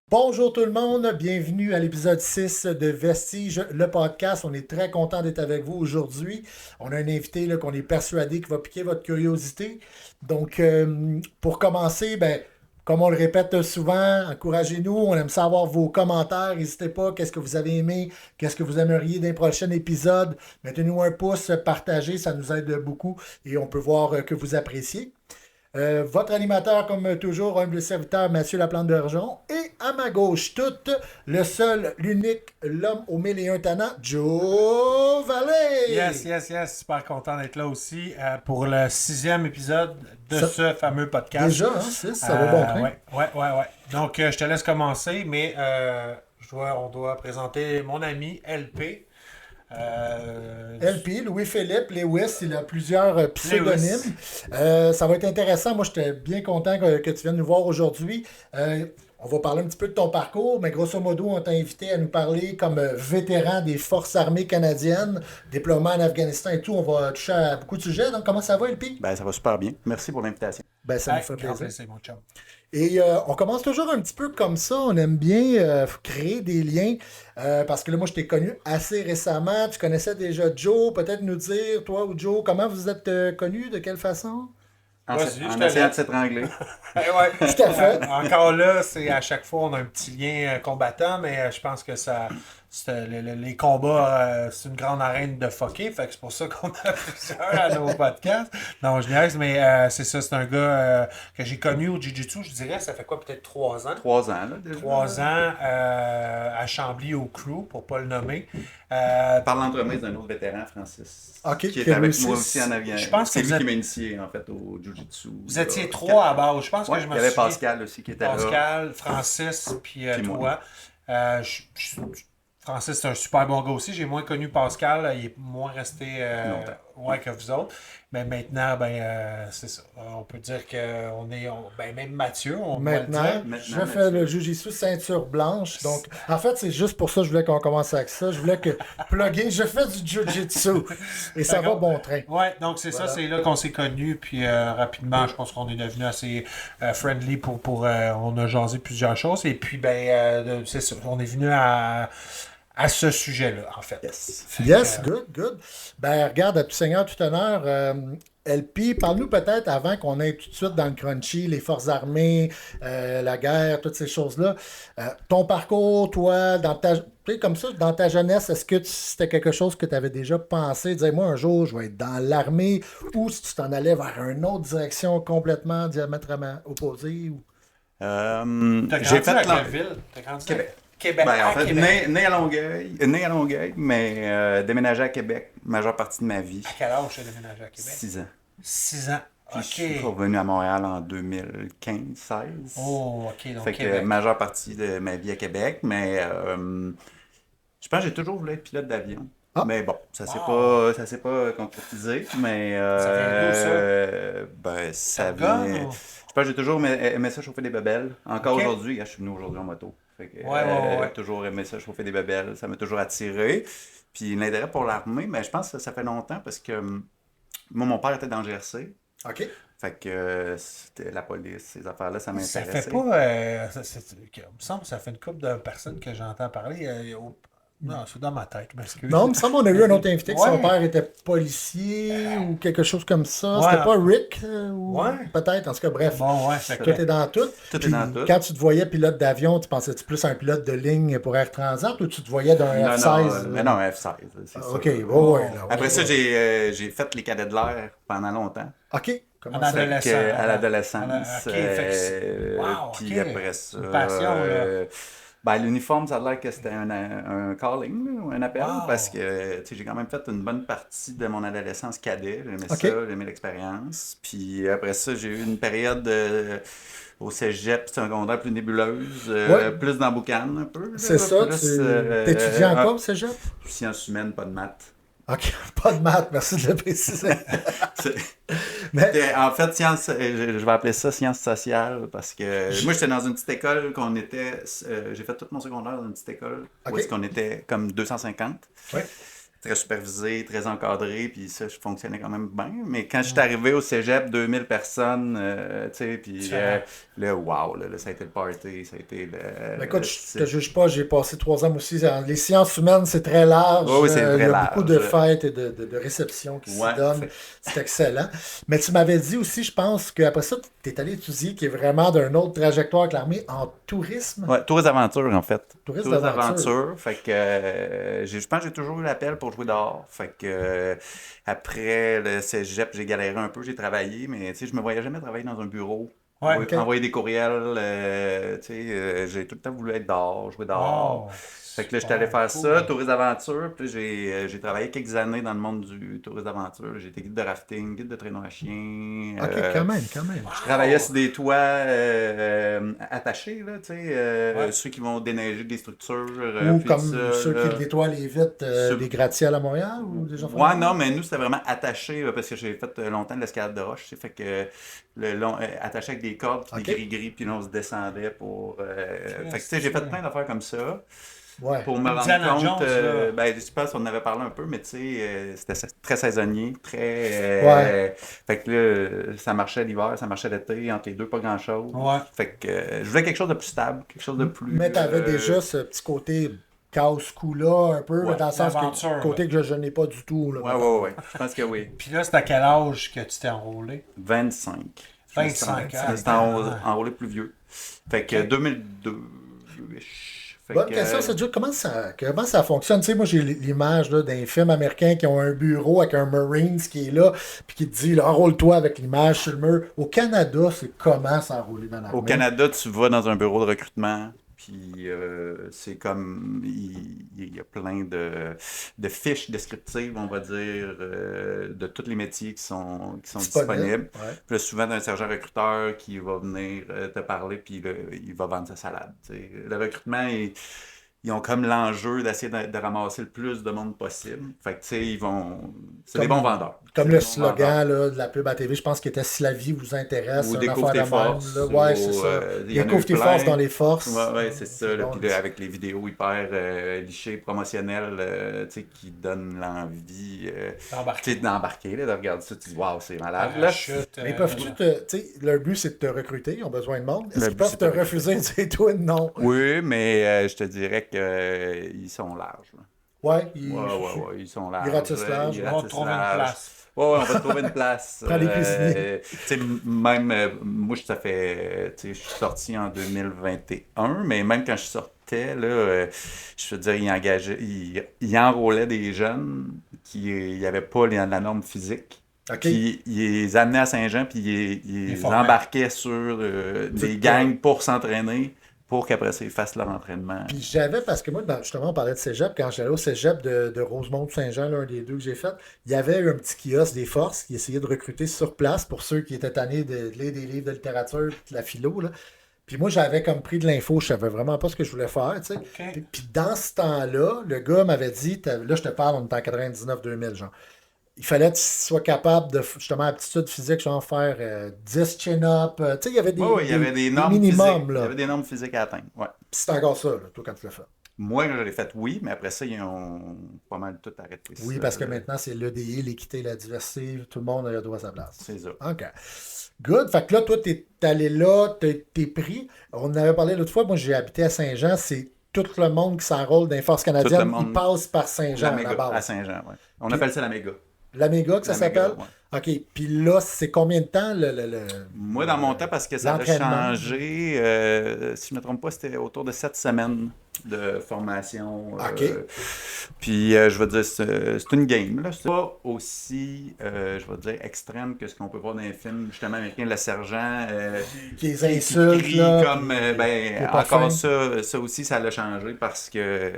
Bonjour tout le monde, bienvenue à l'épisode 6 de Vestige, le podcast. On est très content d'être avec vous aujourd'hui. On a un invité là, qu'on est persuadé qui va piquer votre curiosité. Donc, pour commencer, comme on le répète souvent, encouragez-nous. On aime savoir vos commentaires. N'hésitez pas, qu'est-ce que vous avez aimé, qu'est-ce que vous aimeriez d'un prochain épisode. Mettez-nous un pouce, partagez, ça nous aide beaucoup et on peut voir que vous appréciez. Votre animateur, comme toujours, humble serviteur Mathieu Laplante d'Argent. Et à ma gauche, toute, le seul, l'unique, l'homme aux mille et un talents, Joe Vallée. Yes. Super content d'être là aussi pour le 6e épisode de Ça- ce fameux podcast. Déjà, hein, ça va bon train. Ouais. Donc, je te laisse commencer, mais on doit présenter mon ami LP. LP, Louis-Philippe, Lewis, il a plusieurs pseudonymes. Ça va être intéressant. Moi, j'étais bien content que tu viennes nous voir aujourd'hui. On va parler un petit peu de ton parcours, mais grosso modo, on t'a invité à nous parler comme vétéran des Forces armées canadiennes, déploiement en Afghanistan et tout. On va toucher à beaucoup de sujets. Donc, comment ça va, LP? Ça va super bien. Merci pour l'invitation. Ça nous fait grand plaisir. mon chum. Et on commence toujours un petit peu comme ça. On aime bien créer des liens parce que là, moi, je t'ai connu assez récemment. Tu connaissais déjà Joe. Peut-être nous dire, toi ou Joe, comment vous êtes connus, de quelle façon? Vas-y, je En te essayant laisse. de s'étrangler. Tout à fait. Encore là, c'est à chaque fois on a un petit lien combattant, mais je pense que les combats, c'est une grande arène de fucker, fait que c'est pour ça qu'on a plusieurs à nos podcasts. Non, je niaise, mais c'est ça, c'est un gars que j'ai connu au Jiu-Jitsu, je dirais, ça fait quoi, peut-être 3 ans? 3 ans, là, déjà. 3 ans à Chambly au crew, pour pas le nommer. Par l'entremise d'un autre vétéran, Francis. Ok, Qui qui était a avec réussi. moi aussi en Afghanistan. Je pense que c'est vous lui êtes- qui m'a initié, en fait, au Jiu-Jitsu. Vous étiez 3 à base, je pense que Ouais, je il me y avait souviens. Pascal aussi qui était là. Pascal, Francis, puis Puis moi. toi. Francis, c'est un super bon gars aussi. J'ai moins connu Pascal. Il est moins resté Longtemps. que vous autres. Mais maintenant, c'est ça. On peut dire qu'on est. Même Mathieu, on va le Maintenant, dire. je Maintenant, fais le Mathieu. Jiu-Jitsu ceinture blanche. Donc, en fait, c'est juste pour ça que je voulais qu'on commence avec ça. Je voulais que plugger. Je fais du Jiu-Jitsu. Et ça va D'accord. bon train. Ouais, donc c'est ça, c'est là qu'on s'est connus, puis rapidement, je pense qu'on est devenu assez friendly pour on a jasé plusieurs choses, et puis c'est ça, on est venu à ce sujet-là, en fait. Yes. Yes, good. Regarde, à tout seigneur, tout honneur, LP, parle-nous peut-être avant qu'on aille tout de suite dans le crunchy, les forces armées, la guerre, toutes ces choses-là. Ton parcours, toi, tu sais, comme ça, dans ta jeunesse, est-ce que c'était quelque chose que tu avais déjà pensé? Dis-moi, un jour, je vais être dans l'armée, ou si tu t'en allais vers une autre direction complètement diamétralement opposée? Ou... T'as J'ai grandi fait à quelle ville? T'as grandi Québec. Québec. En fait, Québec. né à Longueuil, mais déménagé à Québec, majeure partie de ma vie. À quel âge tu as déménagé à Québec? 6 ans. 6 ans. Puis je suis OK. revenu à Montréal en 2015-16. Oh, OK, donc Fait que Québec. majeure partie de ma vie à Québec, mais je pense que j'ai toujours voulu être pilote d'avion. Ah. Mais bon, Wow. ça s'est pas concrétisé, mais Ça vient d'où, ça? ça Top Gun, vient. ou? Je pense que j'ai toujours aimé ça chauffer des bebelles. Encore Ok. aujourd'hui, je suis venu aujourd'hui en moto. Fait que, Ouais. toujours aimé ça chauffer des bebelles, ça m'a toujours attiré. Puis l'intérêt pour l'armée, mais je pense que ça fait longtemps parce que moi, mon père était dans le GRC. OK. Fait que c'était la police, ces affaires-là, ça Ça m'intéressait. fait pas. Il me semble que ça fait une couple de personnes que j'entends parler. Non, c'est dans ma tête, je m'excuse. Non, il me semble qu'on a eu un autre invité que son Ouais. père était policier ou quelque chose comme ça. Ouais. C'était pas Rick ou Ouais. peut-être, en tout cas, bref. Bon, ouais, fait que- Tout est dans tout. Tout est Puis, dans tout. quand tu te voyais pilote d'avion, tu pensais-tu plus à un pilote de ligne pour Air Transat ou tu te voyais d'un Non, F-16? mais non, F-16, c'est OK, ça. ouais, là, Après ouais. ça, j'ai fait les cadets de l'air pendant longtemps. OK, comment En ça? adolescence. Fait que, à l'adolescence. Ok, fait que c'est- wow, Puis ok. après ça. Une passion, là. L'uniforme, ça a l'air que c'était un calling, là, ou un appel, Wow. parce que tu sais, j'ai quand même fait une bonne partie de mon adolescence cadet. J'aimais Ok. ça, j'aimais l'expérience. Puis après ça, j'ai eu une période au cégep secondaire plus nébuleuse, Ouais. plus dans boucan un peu. là, C'est ça, plus, t'étudies encore au cégep? sciences humaines, pas de maths. OK, pas de maths, merci de le préciser. C'est- Mais, En fait, je vais appeler ça sciences sociales parce que moi, j'étais dans une petite école qu'on était. J'ai fait tout mon secondaire dans une petite école Ok. où est-ce qu'on était comme 250. Ouais. très supervisé, très encadré, puis ça, je fonctionnais quand même bien. Mais quand je suis arrivé au cégep, 2000 personnes, tu sais, puis là, wow, là, ça a été le party, ça a été le... Écoute, je te juge pas, j'ai passé 3 ans aussi. Les sciences humaines, c'est très large. Oui, c'est il très y a large. beaucoup de fêtes et de réceptions qui s'y donnent. C'est excellent. Mais tu m'avais dit aussi, je pense, qu'après ça, tu es allé étudier, qui est vraiment d'une autre trajectoire que l'armée, en tourisme. Ouais, tourisme d'aventure, en fait. Tourisme d'aventure. Fait que je pense que j'ai toujours eu l'appel pour jouer dehors. Fait que après le cégep, j'ai galéré un peu, j'ai travaillé, mais tu sais, je me voyais jamais travailler dans un bureau. Ouais, envoyer des courriels, tu sais, j'ai tout le temps voulu être dehors, jouer dehors. Wow, Fait que là, j'étais allé faire cool. ça, tourisme d'aventure, puis j'ai travaillé quelques années dans le monde du tourisme d'aventure. J'ai été guide de rafting, guide de traîneau à chien. OK, quand même. Je travaillais sur des toits attachés, là, tu sais, ceux qui vont déneiger des structures. Ou puis comme ça, ceux là. qui nettoient les vitres des gratte-ciels à Montréal ou des gens Ouais, non, mais nous, c'était vraiment attaché, là, parce que j'ai fait longtemps de l'escalade de roche, tu sais, fait que attaché avec des cordes, puis des gris-gris, puis là, on se descendait pour... fait que, tu sais, j'ai fait plein d'affaires comme ça. Ouais. Pour me Indiana rendre compte, Jones, ben, je pense qu'on en avait parlé un peu, mais tu sais, c'était très saisonnier, très... fait que là, ça marchait l'hiver, ça marchait l'été, entre les deux, pas grand-chose. Ouais. Fait que je voulais quelque chose de plus stable, quelque chose de plus... Mais tu avais déjà ce petit côté casse-cou-là, un peu, Ouais, dans le sens l'aventure, que côté que je n'ai pas du tout. Là, Ouais, je pense que oui. Puis là, c'est à quel âge que tu t'es enrôlé? 25. 25 ans. C'était enrôlé plus vieux. Fait que 2002-ish. Bonne question, c'est dur. Comment ça fonctionne? Tu sais, moi, j'ai l'image là, d'un film américain qui ont un bureau avec un Marines qui est là, puis qui te dit, là, enrôle-toi avec l'image sur le mur. Au Canada, c'est comment s'enrôler dans l'armée? Au Canada, tu vas dans un bureau de recrutement, puis c'est comme, il y a plein de fiches descriptives, on va dire, de tous les métiers qui sont disponibles. Ouais. Puis là, souvent, un sergent recruteur qui va venir te parler, puis là, il va vendre sa salade. T'sais. Le recrutement, ils ont comme l'enjeu d'essayer de ramasser le plus de monde possible. Fait que, tu sais, c'est des bons vendeurs. Comme le slogan là, de la pub à TV, je pense qu'il était Si la vie vous intéresse, ou une découvre affaire tes de même. forces. Là. Ouais, c'est ça. Découvre tes forces dans les forces. Ouais, c'est ça. Là, Bon, puis là, avec les vidéos hyper lichées, promotionnelles, tu sais, qui donnent l'envie d'embarquer, là, de regarder ça. Tu dis, waouh, c'est malade. Là. Mais peuvent-tu tu sais, leur but, c'est de te recruter, ils ont besoin de monde. Est-ce qu'ils peuvent te refuser de dire, toi, non? Oui, mais je te dirais qu'ils sont larges. Là. Ouais, ils sont larges. Ils ratissent large. On va trouver une place. Ouais, on va trouver une place. Prends les cuisiniers. Tu sais, même, moi, ça fait, tu sais, je suis sorti en 2021, mais même quand je sortais, là, je veux dire, il enrôlait des jeunes qui n'avaient pas la norme physique. Okay. Puis il les amenait à Saint-Jean, puis il les embarquait sur des gangs pour s'entraîner, pour qu'après ça, ils fassent leur entraînement. Puis j'avais, parce que moi, justement, on parlait de cégep, quand j'allais au cégep de Rosemont-Saint-Jean, l'un des deux que j'ai fait, il y avait eu un petit kiosque des forces qui essayait de recruter sur place pour ceux qui étaient tannés de lire des livres de littérature et de la philo, là. Puis moi, j'avais comme pris de l'info, je savais vraiment pas ce que je voulais faire, tu sais. Okay. Puis dans ce temps-là, le gars m'avait dit, là, je te parle, on est en 99-2000, genre. Il fallait que tu sois capable de, justement, aptitude physique, genre faire 10 chin-up. Tu sais, il y avait des normes minimums, physiques. là. Il y avait des normes physiques à atteindre, ouais. Puis c'est encore ça, là, toi, quand tu l'as fait. Moi, quand je l'ai fait, oui, mais après ça, ils ont pas mal tout arrêté. Oui, ça, parce que maintenant, c'est l'EDI, l'équité, la diversité, tout le monde a le droit à sa place. C'est ça. OK. Good. Fait que là, toi, t'es allé là, t'es pris. On en avait parlé l'autre fois, moi, j'ai habité à Saint-Jean, c'est tout le monde qui s'enrôle dans les forces canadiennes, il passe par Saint-Jean à la base. À Saint-Jean, oui. On appelle ça la méga. La méga que ça s'appelle? Ouais. OK. Puis là, c'est combien de temps Moi, dans mon temps, parce que ça a changé, si je ne me trompe pas, c'était autour de 7 semaines de formation. OK. Puis, je veux dire, c'est une game. Là. C'est pas aussi, je veux dire, extrême que ce qu'on peut voir dans les films, justement, américains, le sergent qui les insulte, qui crie là, comme, encore ça aussi, ça l'a changé parce que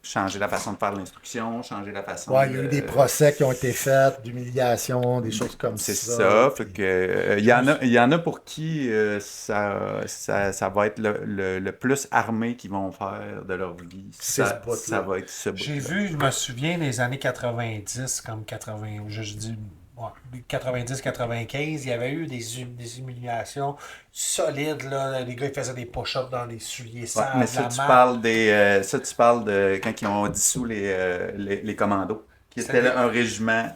changer la façon de faire l'instruction, changer la façon il y a eu des procès qui ont été faits, d'humiliation, des choses comme ça. C'est ça. Fait que, il y en a pour qui ça va être le plus armé qu'ils vont faire de leur vie. Ça va être ce bout. J'ai vu, je me souviens des années 90, comme 80, je dis ouais, 90-95, il y avait eu des humiliations solides. Là. Les gars, ils faisaient des push-ups dans les souliers Ouais, sales, mais de la marde. ça, tu parles de quand ils ont dissous les commandos, qui était C'était- un régiment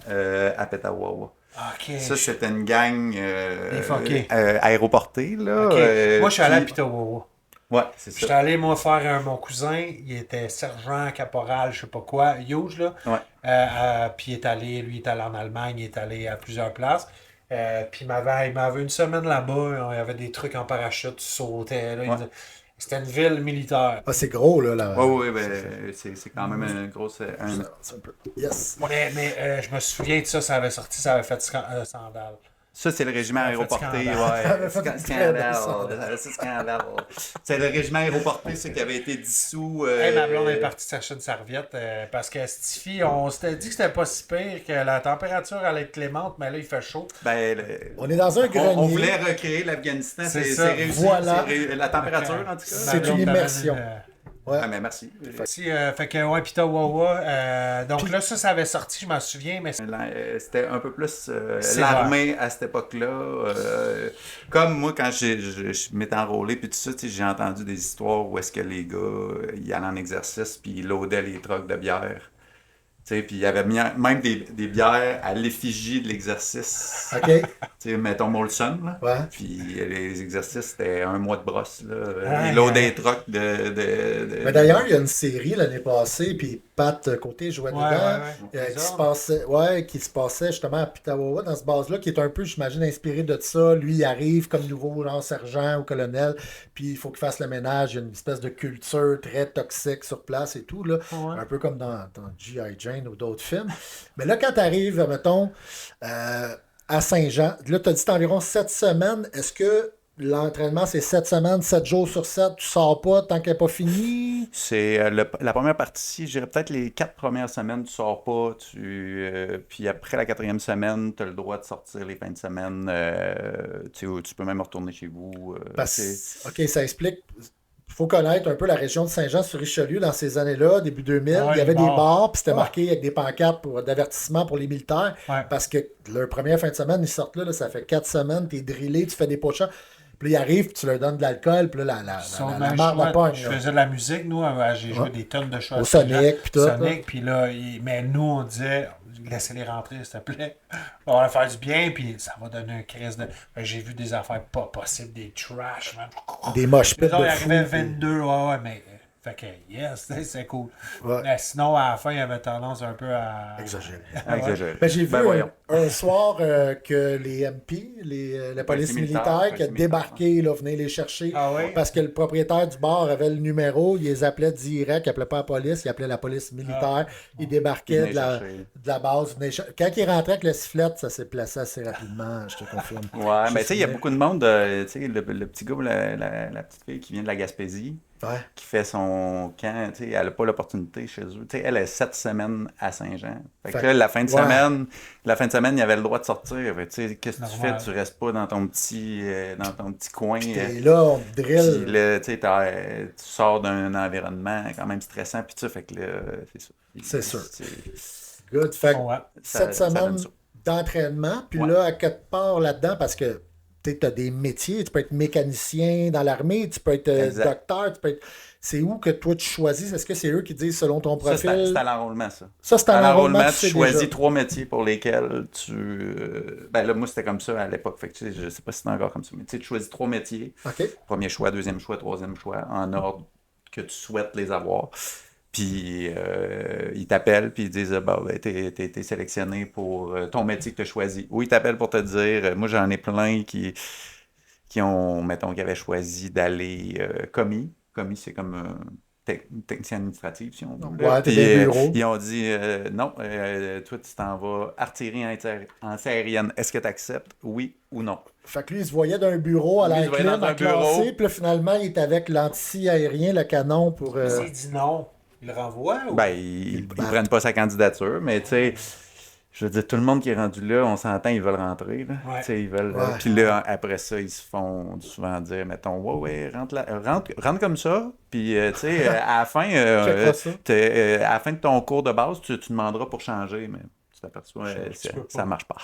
à Petawawa. OK. Ça, c'était une gang Des fuckés. aéroportée, là. OK. Moi, je suis allé à puis- Pitawawa. Ouais, c'est J'étais ça. allé, moi, faire mon cousin. Il était sergent, caporal, je sais pas quoi, huge, là. Ouais. Puis lui, il est allé en Allemagne, il est allé à plusieurs places. Puis il m'avait une semaine là-bas. Il y avait des trucs en parachute, tu sautais. Là, Ouais. c'était une ville militaire. Ah, c'est gros, là. Oui, ben, c'est quand même une grosse. C'est un peu. Yes. Mais je me souviens de ça, ça avait sorti, ça avait fait scandale. Ça, c'est le régiment Ça a fait aéroporté. scandale. Ouais. Ça avait fait Scandale. scandale. C'est scandale. C'est le régiment aéroporté, c'est qui avait été dissous. Hey, ma blonde est partie chercher une serviette parce que Stiffy, on s'était dit que c'était pas si pire, que la température allait être clémente, mais là, il fait chaud. Ben, On est dans un grenier. on voulait recréer l'Afghanistan. C'est C'est ça. réussi. Voilà. La température, en tout cas. C'est Ma blonde une t'amène immersion. Ouais. Ah, mais merci. Fait que, ouais, Pitawawa. Donc là, ça avait sorti, je m'en souviens, mais C'était un peu plus C'est l'armée à cette époque-là. Comme moi, quand je m'étais enrôlé, puis tout ça, tu sais, j'ai entendu des histoires où est-ce que les gars, ils allaient en exercice, puis ils loadaient les trucks de bière. Tu sais, puis il y avait même des bières à l'effigie de l'exercice. OK. Tu sais, mettons Molson, là. Ouais. Puis les exercices, c'était un mois de brosse, là. Ouais. Ils loadaient les trucks Mais d'ailleurs, il y a une série l'année passée, puis Pat Côté jouait dedans, qui se passait justement à Pitawawa, dans ce base-là, qui est un peu, j'imagine, inspiré de ça. Lui, il arrive comme nouveau genre sergent ou colonel, puis il faut qu'il fasse le ménage. Il y a une espèce de culture très toxique sur place et tout, là. Ouais. Un peu comme dans G.I. Jane ou d'autres films. Mais là, quand tu arrives, mettons, à Saint-Jean, là, tu as dit environ 7 semaines. Est-ce que l'entraînement, c'est 7 semaines, 7 jours sur 7, tu sors pas tant qu'elle n'est pas finie? C'est la première partie, je dirais peut-être les 4 premières semaines, tu sors pas. Puis après la 4e semaine, tu as le droit de sortir les fins de semaine. Tu peux même retourner chez vous. OK, ça explique. Il faut connaître un peu la région de Saint-Jean-sur-Richelieu dans ces années-là, début 2000. Ouais, il y avait les des bars. bars, puis c'était Ouais. marqué avec des pancartes d'avertissement pour les militaires. Ouais. Parce que leur première fin de semaine, ils sortent là, ça fait 4 semaines, t'es drillé, tu fais des push-ups. Puis là, ils arrivent, puis tu leur donnes de l'alcool, puis là, la marde la pogne. je là. faisait de la musique, nous, j'ai joué des tonnes de choses. Au Sonic, puis tout. Sonic, puis là, mais nous, on disait, laissez-les rentrer, s'il te plaît. On va leur faire du bien, puis ça va donner un crise de. J'ai vu des affaires pas possibles, des trash, man. Des moches pits Les autres, de ils fou. arrivaient 22, ouais, mais. Fait que, yes, c'est cool. Ouais. Mais sinon, à la fin, il y avait tendance un peu à. Exagéré. Exagéré. Ben, j'ai vu voyons. un soir que les MP, la police militaire, qui a débarqué, là, venaient les chercher. Ah oui? Parce que le propriétaire du bar avait le numéro, il les appelait direct, il appelait pas la police, il appelait la police militaire. Il débarquait Il de venait la, chercher. de la base. Quand il rentrait avec la sifflette, ça s'est placé assez rapidement, je te confirme. Ouais, mais tu sais, il y a beaucoup de monde, tu sais, le petit gars ou la petite fille qui vient de la Gaspésie, Ouais. qui fait son camp, tu sais, elle n'a pas l'opportunité chez eux. Tu sais, elle est 7 semaines à Saint-Jean. Fait que là, la fin de semaine, il y avait le droit de sortir. Fait que, tu sais, qu'est-ce que tu fais? Normal. Tu restes pas dans ton petit coin. Et là, on te Puis drill. là, tu sais, tu sors d'un environnement quand même stressant, puis tout ça, fait que là, c'est ça. C'est sûr. Good. Fait que Ouais. 7 ça donne semaines ça. d'entraînement, puis Ouais. là, à quelque part là-dedans, parce que tu as des métiers, tu peux être mécanicien dans l'armée, tu peux être Exact. docteur, tu peux être... C'est où que toi tu choisis? Est-ce que c'est eux qui disent selon ton Ça, profil? c'est à l'enrôlement, ça. Ça, c'est À l'enrôlement, tu tu sais choisis déjà. 3 métiers pour lesquels ben là, moi, c'était comme ça à l'époque. Fait que, tu sais, je sais pas si c'est encore comme ça, mais tu sais, tu choisis 3 métiers. OK. Premier choix, deuxième choix, troisième choix, en ordre que tu souhaites les avoir. Puis ils t'appellent, puis ils disent bah, ben, t'es sélectionné pour ton métier que tu as choisi. Ou ils t'appellent pour te dire moi, j'en ai plein qui ont, mettons, qui avaient choisi d'aller commis. Commis, c'est comme technicien administratif, si on veut. Ouais, t'es Puis, dans le bureau. ils ont dit non, toi, tu t'en vas artillerie antiaérienne. Est-ce que tu acceptes, oui ou non? Fait que lui, il se voyait d'un bureau à Lui, il l'air se voyait clim, dans à un bureau. classer, puis là, finalement, il est avec l'anti-aérien, le canon pour... S'il dit non, il le renvoie ou. Ben, ils prennent pas sa candidature, mais tu sais, je veux dire, tout le monde qui est rendu là, on s'entend, ils veulent rentrer. Là. Ouais. Tu sais, ils veulent. Ouais. Puis là, après ça, ils se font souvent dire, mettons, ouais, rentre comme ça. Puis, tu sais, à la fin, Checkera ça. à la fin de ton cours de base, tu demanderas pour changer, mais tu t'aperçois, Tu peux pas. ça marche pas.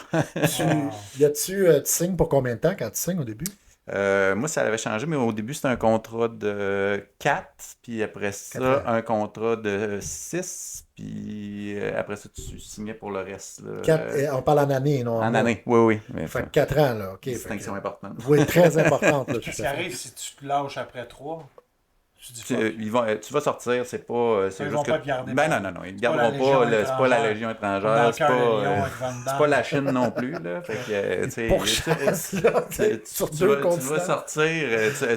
Tu signes pour combien de temps quand tu signes au début? Moi, ça avait changé, mais au début, c'était un contrat de 4, puis après ça, 4 ans. un contrat de 6, puis après ça, tu signais pour le reste. Là, On parle en année, non en mois. année, oui. Mais, Fait que 4 ans, là. OK. distinction Fait importante. que, oui, très importante. Là, tout Qu'est-ce à qui fait. arrive si tu te lâches après 3? Tu dis Tu, fuck. tu vas sortir, c'est pas. C'est Ils juste vont que. pas te garder. Ben non, ils ne pas la garderont Légion pas. C'est pas la étrangère. Légion Dans étrangère, le c'est cœur pas, de lion avec Van Damme. c'est pas la Chine non plus. Là. Fait que, tu sais, Pour chance, là, sur tu deux vas continents. sortir,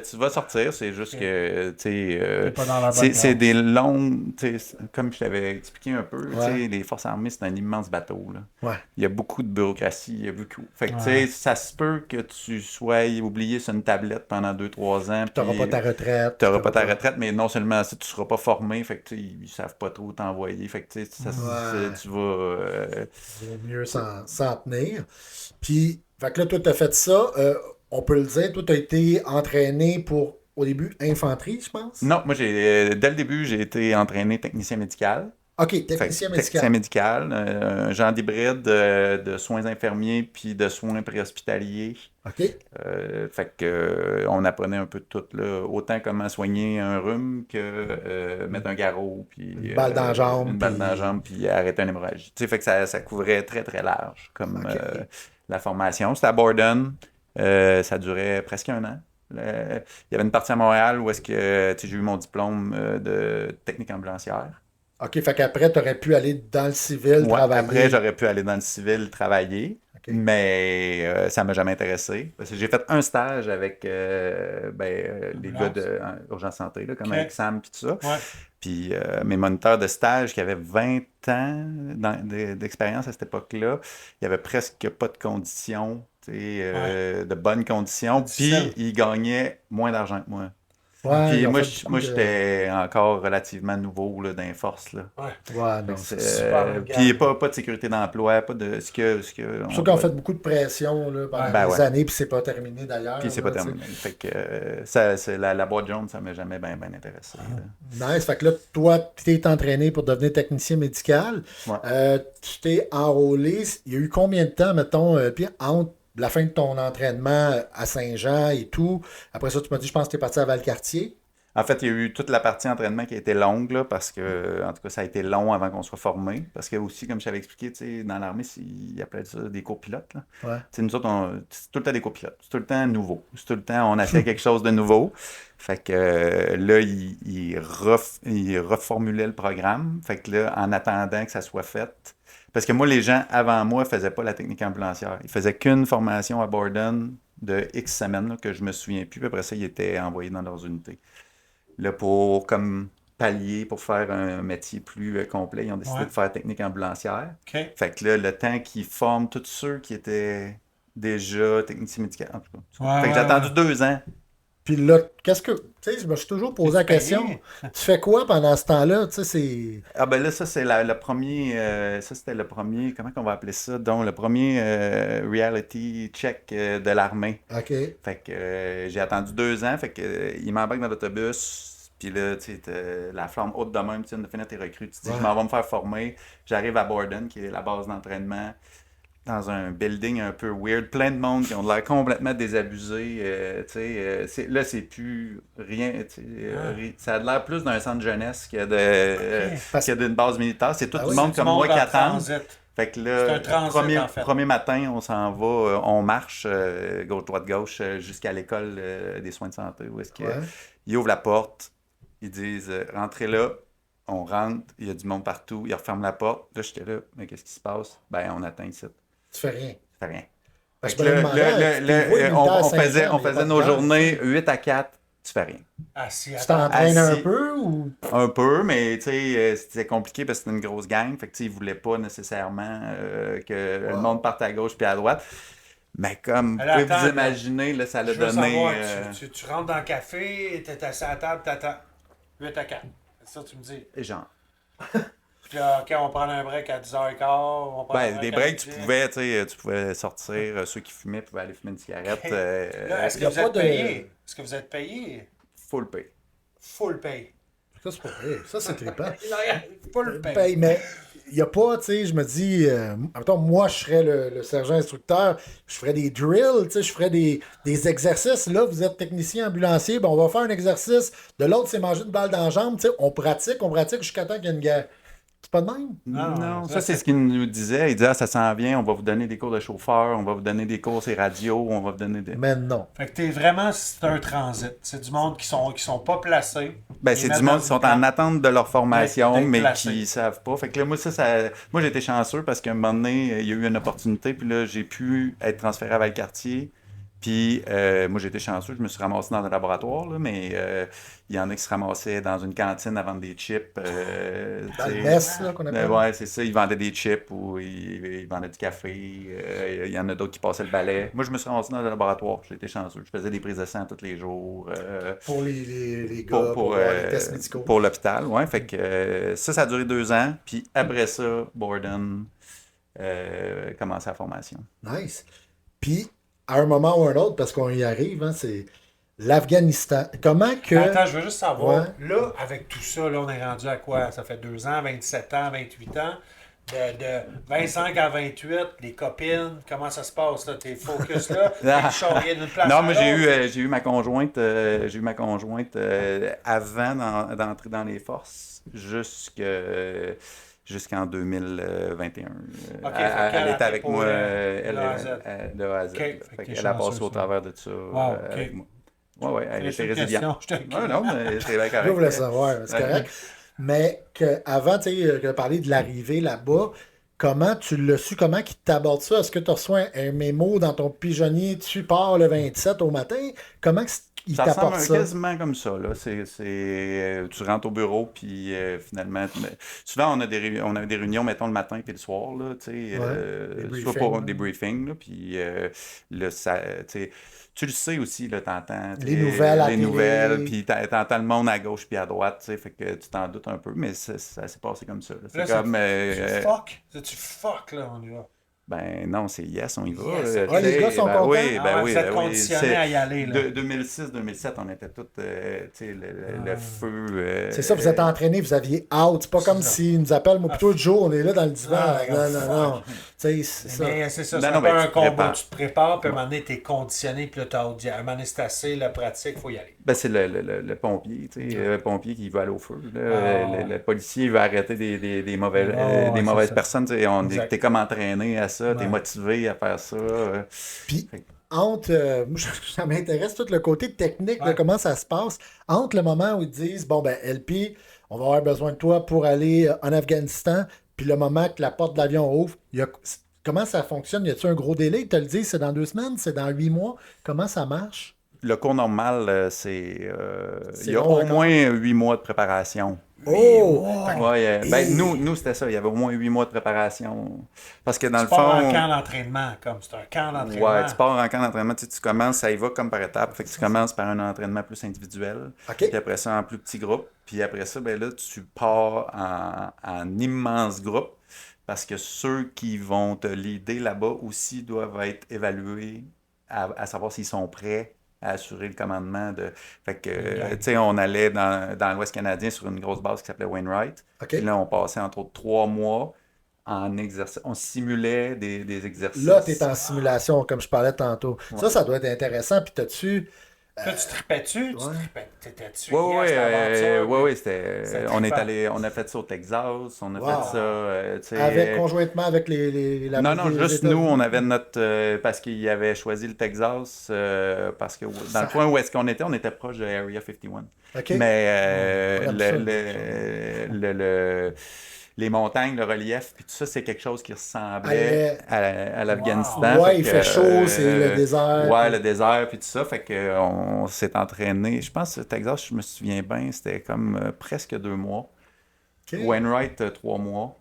tu vas sortir, c'est juste Ok. que, tu sais, T'es pas dans la bonne c'est case. des longues, tu sais, comme je t'avais expliqué un peu, tu Ouais. sais, les forces armées, c'est un immense bateau, là. Ouais. Il y a beaucoup de bureaucratie, il y a beaucoup. Fait que, tu Ouais. sais, ça se peut que tu sois oublié sur une tablette pendant 2-3 ans. Tu n'auras pas ta retraite. Tu n'auras pas ta retraite, mais non seulement ça, tu ne seras pas formé, fait que, tu sais, ils savent pas trop t'envoyer. Fait que, tu sais, Ouais. tu vas. Il vaut mieux s'en tenir. Puis, fait que là, toi, tu as fait ça. On peut le dire, toi, tu as été entraîné pour, au début, infanterie, je pense? Non, moi, dès le début, j'ai été entraîné technicien médical. OK, Fait technicien que médical. technicien médical, un genre d'hybride de soins infirmiers puis de soins préhospitaliers. OK. Fait que on apprenait un peu de tout, là. Autant comment soigner un rhume que mettre un garrot, puis Une balle dans la jambe, une balle puis- dans la jambe, puis arrêter une hémorragie. Tu sais, fait que ça couvrait très, très large comme OK. la formation. C'était à Borden. Ça durait presque un an. Il y avait une partie à Montréal où est-ce que tu sais, j'ai eu mon diplôme de technique ambulancière. OK, fait qu'après, tu aurais pu aller dans le civil, Ouais, travailler. après, j'aurais pu aller dans le civil travailler, OK. mais ça m'a jamais intéressé. Parce que j'ai fait un stage avec les gars de Urgence Santé, là, comme Ok. avec Sam et tout ça. Ouais. Puis mes moniteurs de stage qui avaient 20 ans d'expérience à cette époque-là, il n'y avait presque pas de conditions, tu sais, de bonnes conditions. Puis Difficile. ils gagnaient moins d'argent que moi. Ouais, Puis ils ont moi, fait beaucoup de- j'étais encore relativement nouveau là, dans les forces. Là. Ouais, non. C'est, C'est super bien puis gardé. pas de sécurité d'emploi, pas de ce que pour ça qu'on fait beaucoup de pression là, pendant Ben des ouais. années, puis c'est pas terminé d'ailleurs. Puis c'est là, pas tu sais. terminé. Fait que c'est la boîte jaune, ça m'a jamais bien intéressé. là. Nice. Fait que là, toi, tu t'es entraîné pour devenir technicien médical. Ouais. Tu t'es enrôlé. Il y a eu combien de temps, mettons, puis entre la fin de ton entraînement à Saint-Jean et tout. Après ça, tu m'as dit, je pense que tu es parti à Valcartier. En fait, il y a eu toute la partie entraînement qui a été longue, là, parce que, en tout cas, ça a été long avant qu'on soit formé. Parce que aussi, comme je t'avais expliqué, tu sais, dans l'armée, ils appelaient ça des copilotes. Là. Ouais. Tu sais, nous autres, c'est tout le temps des copilotes. C'est tout le temps nouveau. C'est tout le temps, on a fait quelque chose de nouveau. Fait que là, ils reformulaient le programme. Fait que là, en attendant que ça soit fait. Parce que moi, les gens avant moi ne faisaient pas la technique ambulancière. Ils faisaient qu'une formation à Borden de X semaines, là, que je me souviens plus. Puis après ça, ils étaient envoyés dans leurs unités. Là, pour comme pallier, pour faire un métier plus complet, ils ont décidé Ouais. de faire technique ambulancière. OK. Fait que là, le temps qu'ils forment tous ceux qui étaient déjà techniciens médicaux. En tout cas. Ouais, Fait que j'ai ouais, attendu 2 ans. Puis là, qu'est-ce que. Tu sais, je me suis toujours posé la Es-tu payé? question. Tu fais quoi pendant ce temps-là? Tu sais, c'est. Ah ben là, ça c'est le premier, ça c'était le premier, comment qu'on va appeler ça? Donc le premier reality check de l'armée. OK. Fait que j'ai attendu 2 ans, fait que il m'embarque dans l'autobus, puis là, tu sais, la flamme haute de même, tu viens de finir tes recrues, tu te dis, Ouais. je m'en vais me faire former, j'arrive à Borden, qui est la base d'entraînement, dans un building un peu weird, plein de monde qui ont l'air complètement désabusés, tu sais, là, c'est plus rien, tu sais, ça a l'air plus d'un centre jeunesse Parce- que d'une base militaire, c'est tout Ah le oui, monde Du comme moi monde qui en attend. transit. Fait que C'est là, un transit, en fait. premier matin, on s'en va, on marche gauche-droite-gauche jusqu'à l'école des soins de santé. Où est-ce que, Ouais. ils ouvrent la porte, ils disent rentrez là, on rentre, il y a du monde partout, ils referment la porte. Là, j'étais là, mais qu'est-ce qui se passe? Ben, on attend ici. Tu fais rien. Ça fait rien. Parce Fait que que je me demandais, tu vois, militaire on faisait, Saint-Jean, on mais il y a faisait pas de nos gaz, journées 8 à 4, tu fais rien. Assis, Tu attends. t'entraînes un Assis. peu ou. Un peu, mais tu sais, c'était compliqué parce que c'était une grosse gang. Fait que tu sais, ils voulaient pas nécessairement que le monde parte à gauche puis à droite. Mais comme vous Alors, pouvez attends, vous imaginer, là, ça l'a Je veux donné. savoir, tu rentres dans le café, t'es assis à la table, t'attends. 8 à 4. C'est ça que tu me dis. Genre. Puis là, OK, on prend un break à 10h15. On prend un Ben, break des à breaks, midi. tu pouvais sortir. Ceux qui fumaient pouvaient aller fumer une cigarette. Ok. Là, est-ce y que a vous pas êtes de- payé? Est-ce que vous êtes payé? Full pay. Full pay. Ça, c'est pas vrai. Ça, c'est trippant. Il pas le pain. Ben, mais il n'y a pas, tu sais, je me dis, mettons, moi, je serais le sergent instructeur, je ferais des drills, tu sais, je ferais des exercices. Là, vous êtes technicien ambulancier, ben, on va faire un exercice. De l'autre, c'est manger une balle dans la jambe, tu sais, on pratique jusqu'à temps qu'il y ait une guerre. C'est pas de même? Non, ça c'est ce qu'il nous disait. Il disait, ça s'en vient, on va vous donner des cours de chauffeur, on va vous donner des cours sur radio, on va vous donner des... Mais non. Fait que t'es vraiment, c'est un transit. C'est du monde qui sont pas placés. Ben, c'est du monde qui sont en attente de leur formation, D'être mais placé. qui savent pas. Fait que là, moi, j'ai été chanceux parce qu'à un moment donné, il y a eu une opportunité, puis là, j'ai pu être transféré à Valcartier. Puis, moi, j'ai été chanceux, je me suis ramassé dans un laboratoire, là, mais il y en a qui se ramassaient dans une cantine à vendre des chips. Dans le tu sais. mess, là, qu'on appelle. Ouais, c'est ça, ils vendaient des chips ou ils vendaient du café. Il y en a d'autres qui passaient le balai. Moi, je me suis ramassé dans un laboratoire, j'ai été chanceux. Je faisais des prises de sang tous les jours. Pour les gars, pour les tests médicaux. Pour l'hôpital, ouais. Fait que ça a duré 2 ans. Puis après ça, Borden commençait la formation. Nice. Puis, à un moment ou un autre, parce qu'on y arrive, hein, c'est l'Afghanistan. Comment que... Attends, je veux juste savoir, Ouais. là, avec tout ça, là, on est rendu à quoi? Ça fait 2 ans, 27 ans, 28 ans. De 25 à 28, les copines, comment ça se passe, là? T'es focus, là? T'es charrié d'une place Non, à moi l'autre? j'ai eu ma conjointe, avant d'entrer dans les forces jusqu'en 2021. Ok, Elle était avec moi, de elle A à Z. de A à Z. Ok, Fait fait que t'es qu'elle a passé chanceux, au ça. travers de ça Wow, ok. avec moi. Ouais, elle C'est était une résiliente. question, je te- Non, mais c'est bien Je correct. voulais savoir, c'est Ouais. correct. Mais avant, tu sais, de parler de l'arrivée là-bas, comment tu l'as su? Comment qu'ils t'abordent ça? Est-ce que tu reçois un mémo dans ton pigeonnier, tu pars le 27 au matin? Comment ils Ça ressemble t'apportent ça? quasiment comme ça. Là. Tu rentres au bureau, puis finalement... souvent, on avait des réunions, mettons, le matin puis le soir, là, tu sais, des soit briefings, pour là. des briefings, là, puis là, tu le sais aussi, là, t'entends Les nouvelles à les télé. nouvelles, puis t'entends le monde à gauche puis à droite, tu sais, fait que tu t'en doutes un peu, mais ça s'est passé comme ça. Là. C'est Là, comme... c'est fuck. C'est-tu fuck, là, on y va. Ben non, c'est yes, on y va. Yes. là, Ah, les tu sais, gars sont contents? Oui, Ah ben ouais, oui, vous êtes ben oui. conditionnés à y aller, là. 2006-2007, on était tous, tu sais, le feu. C'est ça, vous êtes entraînés, vous aviez out. C'est pas comme ça. s'ils nous appellent, moi, plutôt Joe, on est là dans le divan. Ah, Non. Tu sais, c'est ça. Mais c'est ça, Non, c'est non, un peu ben, un tu te combat. prépares. Tu te prépares, puis à un moment donné, t'es conditionné, puis là, à un moment donné, c'est assez, la pratique, il faut y aller. Ben, c'est le pompier, tu sais, le pompier qui veut aller au feu. Là. Ah. Le policier veut arrêter des mauvaises, Ah, ouais, mauvaises c'est ça. personnes. Tu sais, Exact. t'es comme entraîné à ça, t'es Ouais. motivé à faire ça. Puis, entre, moi, ça m'intéresse tout le côté technique de Ouais. comment ça se passe. Entre le moment où ils disent, bon, ben, LP, on va avoir besoin de toi pour aller en Afghanistan, puis le moment que la porte de l'avion ouvre, comment ça fonctionne? Y a-t-il un gros délai? Ils te le disent, c'est dans 2 semaines, c'est dans 8 mois? Comment ça marche? Le cours normal, C'est il y a long, au d'accord. moins 8 mois de préparation. Oh! Ouais, ben, Et- nous, c'était ça. Il y avait au moins 8 mois de préparation. Parce que dans Tu le pars en fond. camp d'entraînement, comme c'est un camp d'entraînement. Ouais, tu pars en camp d'entraînement, tu commences, ça y va comme par étapes. Fait que tu commences par un entraînement plus individuel, OK. puis après ça en plus petit groupe, puis après ça, ben là, tu pars en immense groupe, parce que ceux qui vont te leader là-bas aussi doivent être évalués à savoir s'ils sont prêts à assurer le commandement de... Fait que, tu sais, on allait dans l'Ouest canadien sur une grosse base qui s'appelait Wainwright. OK. Puis là, on passait entre autres 3 mois en exercice. On simulait des exercices. Là, tu es en simulation, comme je parlais tantôt. Ça doit être intéressant. Puis, t'as-tu. Là, tu tripais-tu? Ouais. T'étais-tu? Oui, yes, l'aventure? oui, c'était... C'était On est trippant. allé, on a fait ça au Texas, on a Wow. fait ça, tu sais... Avec, conjointement avec la Non, les juste États-Unis. nous, on avait notre... parce qu'il avait choisi le Texas, parce que dans le coin où est-ce qu'on était proche de Area 51. OK. Mais On aime ça, les montagnes, le relief, puis tout ça, c'est quelque chose qui ressemblait à l'Afghanistan. Ouais, Fait il que, fait chaud, c'est le désert. Ouais, le désert, puis tout ça. Fait qu'on s'est entraîné. Je pense que Texas, je me souviens bien, c'était comme presque 2 mois. OK. Wainwright, 3 mois.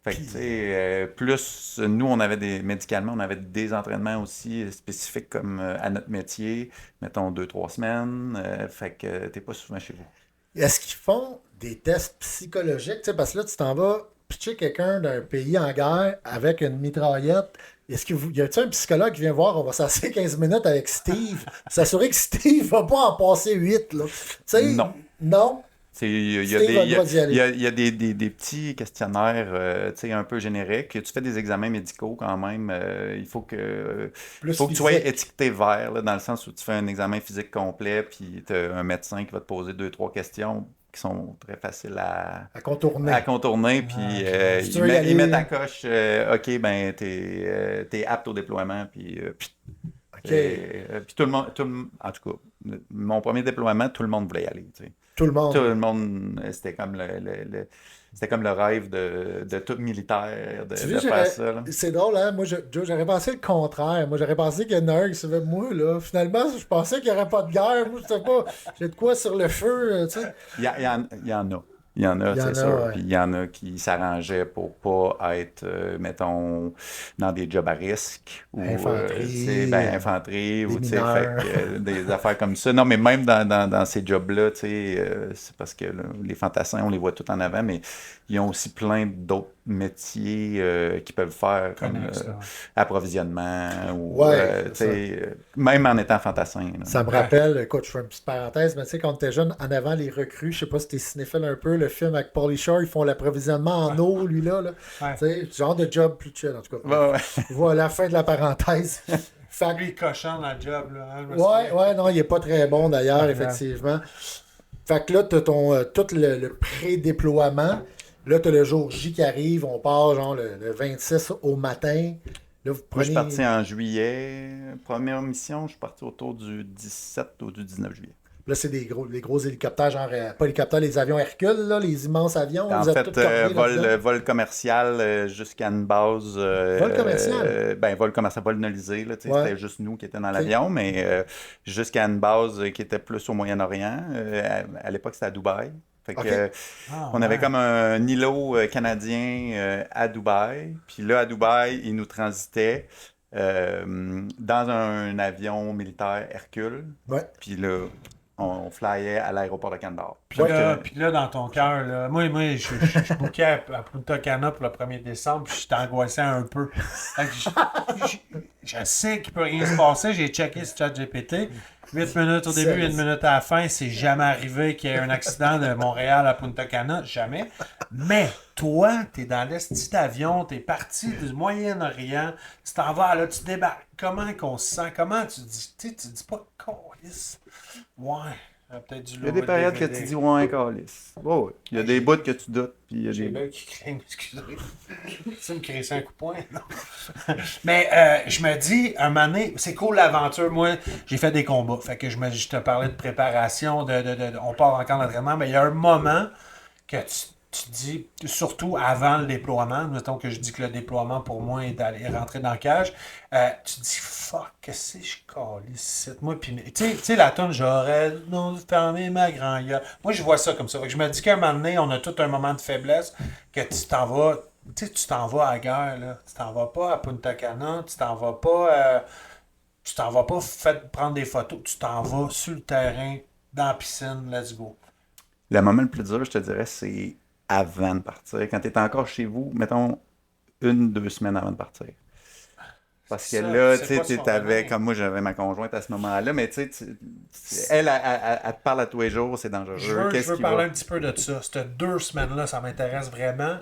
Fait que, tu sais, plus, nous, on avait des médicalement, on avait des entraînements aussi spécifiques comme à notre métier, mettons 2-3 semaines. Fait que t'es pas souvent chez vous. Est-ce qu'ils font des tests psychologiques? Tu sais, parce que là, tu t'en vas pitcher quelqu'un d'un pays en guerre avec une mitraillette. Est-ce qu'il y a-t-il un psychologue qui vient voir, on va s'asseoir 15 minutes avec Steve, s'assurer que Steve va pas en passer 8, là? Tu sais, Non. Non? Il y a Steve a le droit d'y aller. il y a des petits questionnaires un peu génériques. Tu fais des examens médicaux quand même. Il faut que Plus tu sois physique. étiqueté vert, là, dans le sens où tu fais un examen physique complet, puis tu as un médecin qui va te poser 2-3 questions qui sont très faciles À contourner. à contourner, puis Si tu veux y aller- il met ta coche, OK, ben, t'es apte au déploiement, puis OK. puis en tout cas, mon premier déploiement, tout le monde voulait y aller, tu sais. Tout le monde. Tout le monde, c'était comme c'était comme le rêve de tout militaire de Tu vois, faire ça, là. c'est drôle, hein? Moi, Joe, j'aurais pensé le contraire. Moi, j'aurais pensé qu'il y en a un qui se fait, moi, là. Finalement, je pensais qu'il n'y aurait pas de guerre. Moi, je sais pas. J'ai de quoi sur le feu, tu sais. Il y en a. Il y en a, Il y en c'est a, sûr. ouais. Puis il y en a qui s'arrangeaient pour pas être, mettons, dans des jobs à risque. Ou, Infanterie. Infanterie, ou, tu sais, mineurs. des affaires comme ça. Non, mais même dans ces jobs-là, tu sais, c'est parce que là, les fantassins, on les voit tout en avant, mais ils ont aussi plein d'autres métiers qu'ils peuvent faire, comme Connexe, là. approvisionnement, ou, Ouais, tu sais, même en étant fantassin, là. Ça me rappelle, écoute, je fais une petite parenthèse, mais tu sais, quand t'es jeune, en avant, les recrues, je sais pas si t'es cinéphile un peu, le film avec Pauly Shore, ils font l'approvisionnement en eau, lui, là. Ouais. Tu sais, genre de job plus chill, en tout cas. Ouais, ouais. Voilà, fin de la parenthèse. Fait que- Lui, cochon dans le job, là. Hein, je me Ouais, souviens. ouais, non, il est pas très bon d'ailleurs, Ouais. effectivement. Fait que là, t'as ton, tout le pré-déploiement. Là, t'as le jour J qui arrive, on part genre le 26 au matin. Là, vous Moi, je prenez... suis parti en juillet. Première mission, je suis parti autour du 17 ou du 19 juillet. Là, c'est des gros hélicoptères, genre, pas hélicoptères, les avions Hercule, là, les immenses avions. En vous êtes fait, tous cornés là-dedans. vol commercial jusqu'à une base. Vol commercial? Vol commercial, vol nolisé, là, tu sais, Ouais. c'était juste nous qui étions dans l'avion, mais jusqu'à une base qui était plus au Moyen-Orient. À l'époque, c'était à Dubaï. Fait que, Ok. on avait comme un îlot canadien à Dubaï. Puis là, à Dubaï, ils nous transitaient dans un avion militaire Hercule. Ouais. Puis là, on flyait à l'aéroport de Kandahar. Puis là, dans ton cœur, là, moi je bookais à Punta Cana pour le 1er décembre, puis j'étais angoissé un peu. Fait que je sais qu'il peut rien se passer, j'ai checké sur ChatGPT. 8 minutes au début, 1 minute à la fin, c'est jamais arrivé qu'il y ait un accident de Montréal à Punta Cana, jamais. Mais toi, t'es dans l'esti d'avion, t'es parti du Moyen-Orient, tu t'en vas là, tu débarques. Comment qu'on se sent? Comment tu dis? Tu dis pas câlisse. Ouais. Peut-être du Il y a des périodes que tu dis, ouais, calice. Oh, il y a des bouts que tu doutes. Puis il y a J'ai des... l'œil qui cligne, excusez. Tu me crées un coup de poing, non? Mais je me dis, un moment donné, c'est cool l'aventure. Moi, j'ai fait des combats. Fait que je te parlais de préparation, on part encore d'entraînement, mais il y a un moment que tu dis, surtout avant le déploiement, mettons que je dis que le déploiement pour moi est d'aller rentrer dans la cage, tu dis fuck, qu'est-ce que je calisse, moi, puis tu sais, la tonne, j'aurais non fermé ma grand gueule. Moi, je vois ça comme ça. Fait que je me dis qu'à un moment donné, on a tout un moment de faiblesse, que tu t'en vas, tu t'en vas à la guerre, là. Tu t'en vas pas à Punta Cana, tu t'en vas pas prendre des photos, tu t'en vas sur le terrain, dans la piscine, let's go. Le moment le plus dur, je te dirais, c'est avant de partir. Quand tu es encore chez vous, mettons 1-2 semaines avant de partir. Parce que C'est ça, là, c'est tu sais, pas tu son avais, domaine. comme moi, j'avais ma conjointe à ce moment-là, mais tu sais, elle te parle à tous les jours, c'est dangereux. Je veux Qu'est-ce qui parler va? un petit peu de ça. Cette 2 semaines-là, ça m'intéresse vraiment.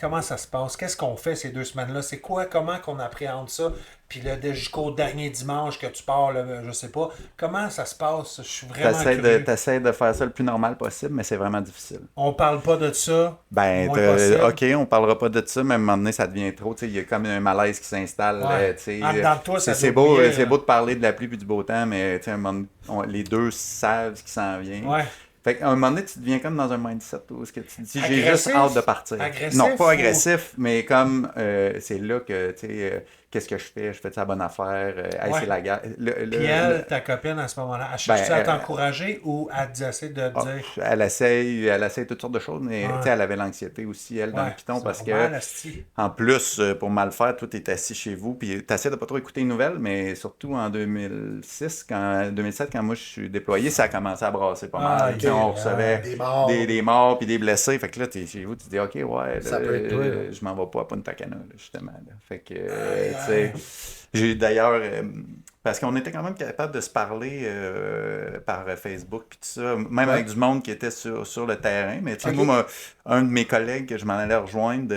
Comment ça se passe? Qu'est-ce qu'on fait ces 2 semaines-là? C'est quoi? Comment qu'on appréhende ça? Puis là, jusqu'au dernier dimanche que tu pars, là, je sais pas. Comment ça se passe? Je suis vraiment curieux. T'essaies de faire ça le plus normal possible, mais c'est vraiment difficile. On parle pas de ça. Ben, moins possible. OK, on parlera pas de ça, mais à un moment donné, ça devient trop. Tu sais, il y a comme un malaise qui s'installe. Ouais. Tu sais, En dedans de toi, ça c'est doit beau, bouillir, c'est là. beau de parler de la pluie et du beau temps, mais tu sais, à un moment donné, les deux savent ce qui s'en vient. Ouais. Fait qu'à un moment donné, tu deviens comme dans un mindset où ce que tu dis, j'ai Agressif? juste hâte de partir. Agressif Non, pas ou- agressif, mais comme c'est là que, tu sais, qu'est-ce que je fais? Je fais la bonne affaire? Hey, Ouais. c'est la guerre. Puis elle, ta copine, à ce moment-là, elle cherche Ben, à t'encourager ou à te essayer de te Ah, dire... elle essaye toutes sortes de choses, mais Ouais. tu sais, elle avait l'anxiété aussi, elle, dans le piton, c'est parce normal, que, asti. en plus, pour mal faire, toi, t'es assis chez vous, puis t'essaies de pas trop écouter les nouvelles, mais surtout en 2007, quand moi je suis déployé, ça a commencé à brasser pas mal. Ah, Tu sais, on ok. recevait Des morts. des morts puis des blessés, fait que là, t'es chez vous, tu te dis, OK, ouais, Ça là, peut être toi, là. je m'en vais pas à Punta Cana, là, justement. Là. Fait que, tu sais, j'ai d'ailleurs, Parce qu'on était quand même capable de se parler par Facebook puis tout ça, même avec du monde qui était sur le terrain. Mais tu sais, moi, un de mes collègues que je m'en allais rejoindre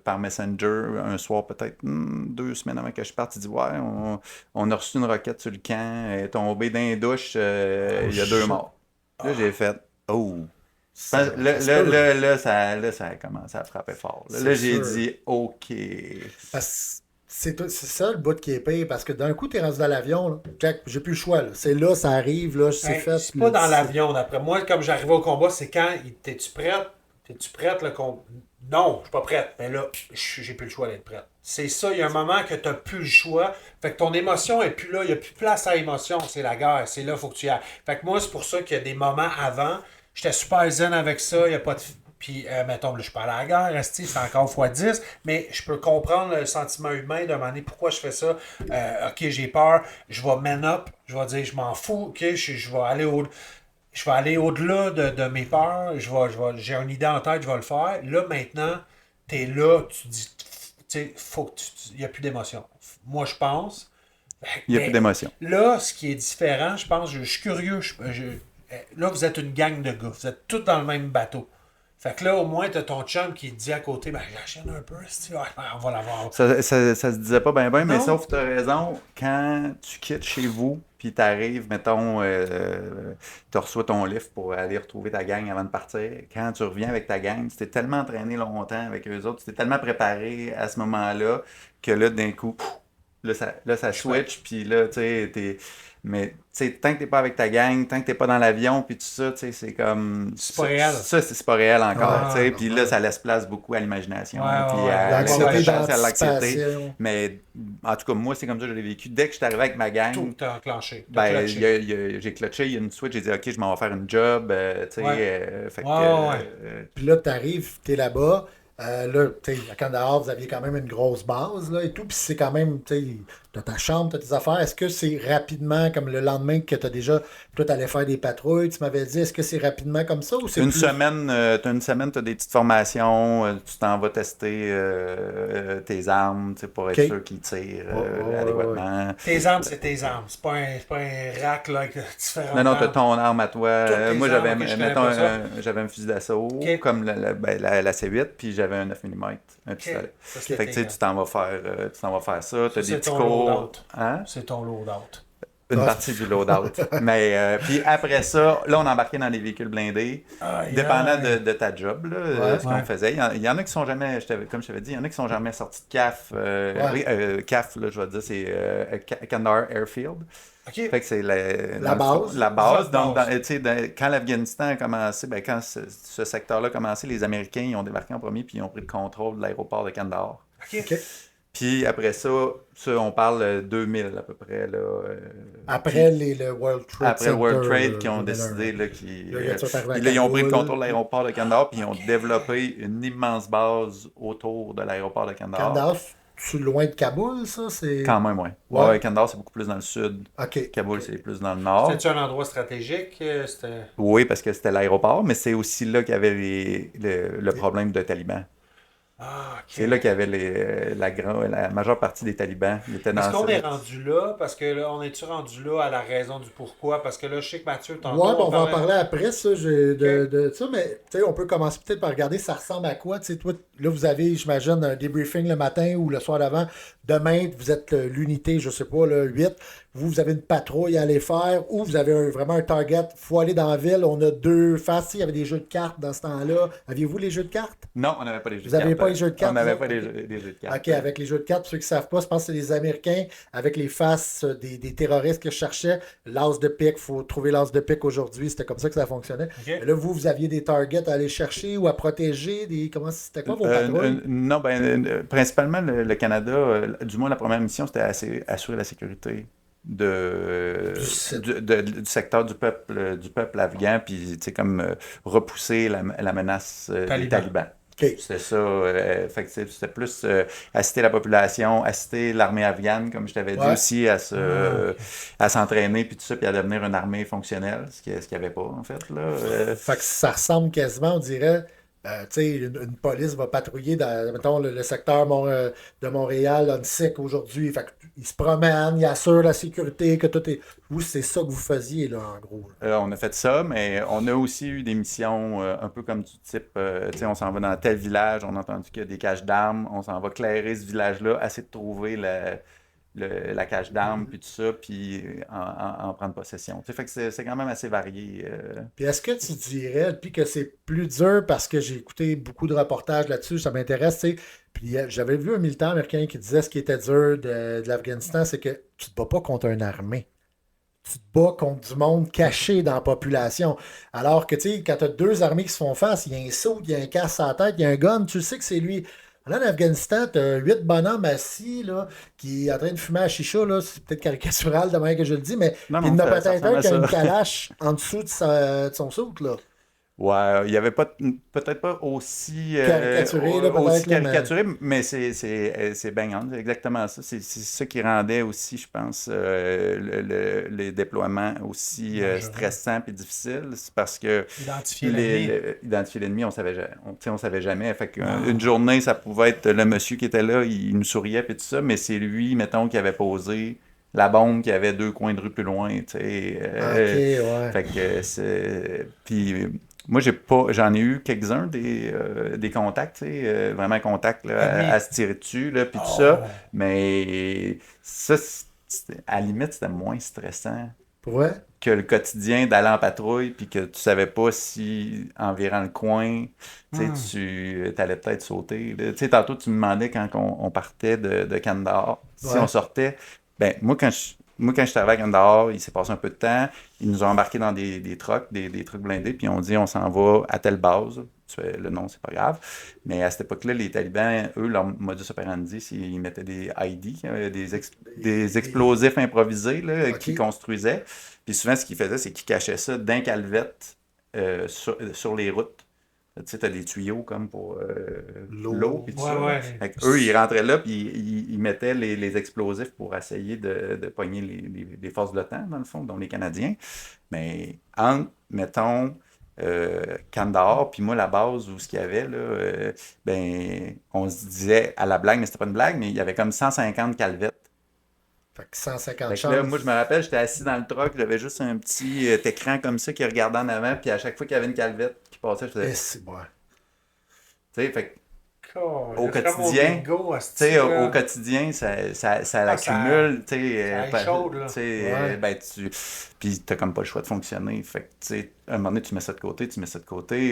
par Messenger un soir, peut-être 2 semaines avant que je parte, il dit ouais, on a reçu une roquette sur le camp, elle est tombée dans les douches, il y a 2 morts. Là, j'ai fait oh. Là, ça a commencé à frapper fort. Là, j'ai dit OK. C'est ça le bout qui est pire, parce que d'un coup, t'es rendu dans l'avion, là. Jack, j'ai plus le choix. Là. C'est là, ça arrive, là, c'est fait. C'est pas dans l'avion, d'après moi. Comme j'arrivais au combat, c'est quand t'es-tu prête? T'es-tu prête? Non, je suis pas prête. Mais là, j'ai plus le choix d'être prête. C'est ça, il y a un moment que t'as plus le choix. Fait que ton émotion est plus là. Il n'y a plus de place à l'émotion. C'est la guerre. C'est là, il faut que tu y ailles. Fait que moi, c'est pour ça qu'il y a des moments avant. J'étais super zen avec ça. Il n'y a pas de. Puis, mettons, là, je suis pas à la guerre, c'est encore x10, mais je peux comprendre le sentiment humain de demander pourquoi je fais ça. OK, j'ai peur, je vais man up, je vais dire, je m'en fous, OK, je vais aller au-delà de mes peurs, j'ai une idée en tête, je vais le faire. Là, maintenant, t'es là, tu dis, tu sais, il n'y a plus d'émotion. Moi, je pense. Il n'y a plus d'émotion. Là, ce qui est différent, je pense, je suis curieux. Là, vous êtes une gang de gars, vous êtes tous dans le même bateau. Fait que là, au moins, t'as ton chum qui te dit à côté, ben, j'achète un peu, on va l'avoir. Ça se disait pas bien, mais sauf que t'as raison, quand tu quittes chez vous, puis t'arrives, mettons, tu reçois ton lift pour aller retrouver ta gang avant de partir, quand tu reviens avec ta gang, tu t'es tellement entraîné longtemps avec eux autres, tu t'es tellement préparé à ce moment-là, que là, d'un coup, là, ça switch, puis là, tu sais, t'es... Mais tu sais, tant que t'es pas avec ta gang, tant que t'es pas dans l'avion, puis tout ça, tu sais, c'est comme... C'est pas réel. Ça, c'est pas réel encore, tu sais. Puis là, ça laisse place beaucoup à l'imagination, puis à l'accepter. Mais en tout cas, moi, c'est comme ça que je l'ai vécu. Dès que je suis arrivé avec ma gang... Tout t'a enclenché. Ben, j'ai clutché, il y a une switch, j'ai dit, OK, je m'en vais faire une job, tu sais. Fait que... Puis là, t'arrives, t'es là-bas. Là, tu sais, à Kandahar, vous aviez quand même une grosse base, là, et tout. Puis c'est quand même, tu sais, t'as ta chambre, t'as tes affaires. Est-ce que c'est rapidement, comme le lendemain que t'as déjà, toi, t'allais faire des patrouilles, tu m'avais dit, est-ce que c'est rapidement comme ça ou c'est semaine, t'as des petites formations, tu t'en vas tester tes armes, tu sais, pour être sûr qu'ils tirent adéquatement. Tes armes, c'est tes armes. C'est pas un rack, là, avec différentes Non, armes. t'as ton arme à toi. Moi, j'avais un fusil d'assaut, comme la C8, puis j'avais un 9 mm, un pistolet. Fait que tu t'en vas faire ça, t'as des petits cours. Hein? C'est ton loadout. Une partie du loadout. Mais puis après ça, là, on embarquait dans les véhicules blindés. Dépendant de ta job, là, ce qu'on faisait. Il y en a qui sont jamais, comme je t'avais dit, il y en a qui sont jamais sortis de CAF. CAF, là, je vais te dire, c'est Kandahar Airfield. Okay. Fait que c'est la base. La base. Donc, quand l'Afghanistan a commencé, quand ce secteur-là a commencé, les Américains ils ont débarqué en premier puis ils ont pris le contrôle de l'aéroport de Kandahar. OK. Puis après ça, on parle 2000 à peu près. Là, après le World Trade Après le World Trade qui ont décidé ils ont pris le contrôle de l'aéroport de Kandahar puis ils ont développé une immense base autour de l'aéroport de Kandahar. Kandahar, c'est loin de Kaboul, ça? Quand même, oui. Ouais, Kandahar, c'est beaucoup plus dans le sud. Kaboul, c'est plus dans le nord. C'était-tu un endroit stratégique? Oui, parce que c'était l'aéroport, mais c'est aussi là qu'il y avait le problème de talibans. C'est là qu'il y avait la majeure partie des talibans. Est-ce qu'on est rendu là? Parce que là, on est-tu rendu là à la raison du pourquoi? Parce que là, je sais que Mathieu, tantôt... Ouais, on va en parler après, ça. Ça, mais on peut commencer peut-être par regarder ça ressemble à quoi. Toi, là, vous avez, j'imagine, un débriefing le matin ou le soir d'avant. Demain, vous êtes l'unité, je sais pas, le 8. Vous avez une patrouille à aller faire ou vous avez vraiment un target. Il faut aller dans la ville. On a 2 faces. Il y avait des jeux de cartes dans ce temps-là. Aviez-vous les jeux de cartes? Non, on n'avait pas les jeux de cartes. Vous n'avez pas les jeux de cartes? On n'avait pas les jeux de cartes. OK, avec les jeux de cartes, pour ceux qui ne savent pas, je pense que c'est les Américains avec les faces des terroristes que je cherchais. L'as de pique, il faut trouver l'as de pique aujourd'hui. C'était comme ça que ça fonctionnait. Okay. Là, vous aviez des targets à aller chercher ou à protéger. C'était quoi vos patrouilles? Non, principalement le Canada, du moins la première mission, c'était assurer la sécurité du secteur du peuple afghan, puis comme repousser la menace des talibans. Okay. C'était ça. Fait que c'était plus assister la population, assister l'armée afghane, comme je t'avais dit aussi, à s'entraîner, puis tout ça, puis à devenir une armée fonctionnelle, ce qu'il n'y avait pas, en fait. Là. Fait que ça ressemble quasiment, on dirait, tu sais, une police va patrouiller dans, mettons, le secteur de Montréal, on sait qu'aujourd'hui, fait ils se promènent, ils assurent la sécurité, que tout est. Vous, c'est ça que vous faisiez, là, en gros. On a fait ça, mais on a aussi eu des missions un peu comme du type, tu sais, on s'en va dans tel village, on a entendu qu'il y a des caches d'armes, on s'en va clairer ce village-là, essayer de trouver la cache d'armes, puis tout ça, puis en prendre possession. Tu sais, fait que c'est quand même assez varié. Puis est-ce que tu dirais, puis que c'est plus dur parce que j'ai écouté beaucoup de reportages là-dessus, ça m'intéresse, tu sais. Puis j'avais vu un militant américain qui disait ce qui était dur de l'Afghanistan, c'est que tu te bats pas contre une armée. Tu te bats contre du monde caché dans la population. Alors que, tu sais, quand tu as deux armées qui se font face, il y a un saut, il y a un casse à la tête, il y a un gun, tu sais que c'est lui. Là, en Afghanistan, tu as 8 bonhommes assis là, qui est en train de fumer à chicha. Là. C'est peut-être caricatural de manière que je le dis, mais il y en a peut-être un qui a une calache en dessous de son soute. Là. Ouais, il n'y avait pas peut-être pas aussi caricaturé, là, aussi caricaturé, mais c'est bangant, c'est exactement ça. C'est ça qui rendait aussi, je pense, les déploiements aussi stressants et difficiles. C'est parce que identifier l'ennemi, on savait jamais. Fait qu'une journée, ça pouvait être le monsieur qui était là, il nous souriait et tout ça, mais c'est lui, mettons, qui avait posé la bombe qui avait 2 coins de rue plus loin, tu sais. Ouais. Fait que c'est... Puis moi, j'en ai eu quelques-uns des contacts, tu sais, vraiment contacts là, à se tirer dessus, là, puis tout ça. Mais ça, à la limite, c'était moins stressant que le quotidien d'aller en patrouille, puis que tu savais pas si, en virant le coin, tu allais peut-être sauter. Tu sais, tantôt, tu me demandais quand on partait de Kandahar, si on sortait. Ben, moi, quand je suis arrivé à Kandahar, il s'est passé un peu de temps. Ils nous ont embarqués dans des trucks, des trucks blindés, puis on dit on s'en va à telle base. Le nom, c'est pas grave. Mais à cette époque-là, les talibans, eux, leur modus operandi, ils mettaient des ID, des explosifs improvisés là, qu'ils construisaient. Puis souvent, ce qu'ils faisaient, c'est qu'ils cachaient ça d'un calvette sur les routes. Tu sais, t'as des tuyaux comme pour l'eau et tout ça. Ouais. Eux, ils rentraient là puis ils mettaient les explosifs pour essayer de pogner les forces de l'OTAN, dans le fond, dont les Canadiens. Mais mettons, Kandahar, puis moi, la base où ce qu'il y avait, là, ben, on se disait à la blague, mais c'était pas une blague, mais il y avait comme 150 calvettes. Fait que 150 chances. Là, moi, je me rappelle, j'étais assis dans le truck, j'avais juste un petit écran comme ça qui regardait en avant, puis à chaque fois qu'il y avait une calvette qui passait, je faisais... c'est bon. Tu sais, fait au quotidien, au quotidien, ça l'accumule, tu sais, ben puis t'as comme pas le choix de fonctionner, fait que, tu sais, à un moment donné, tu mets ça de côté,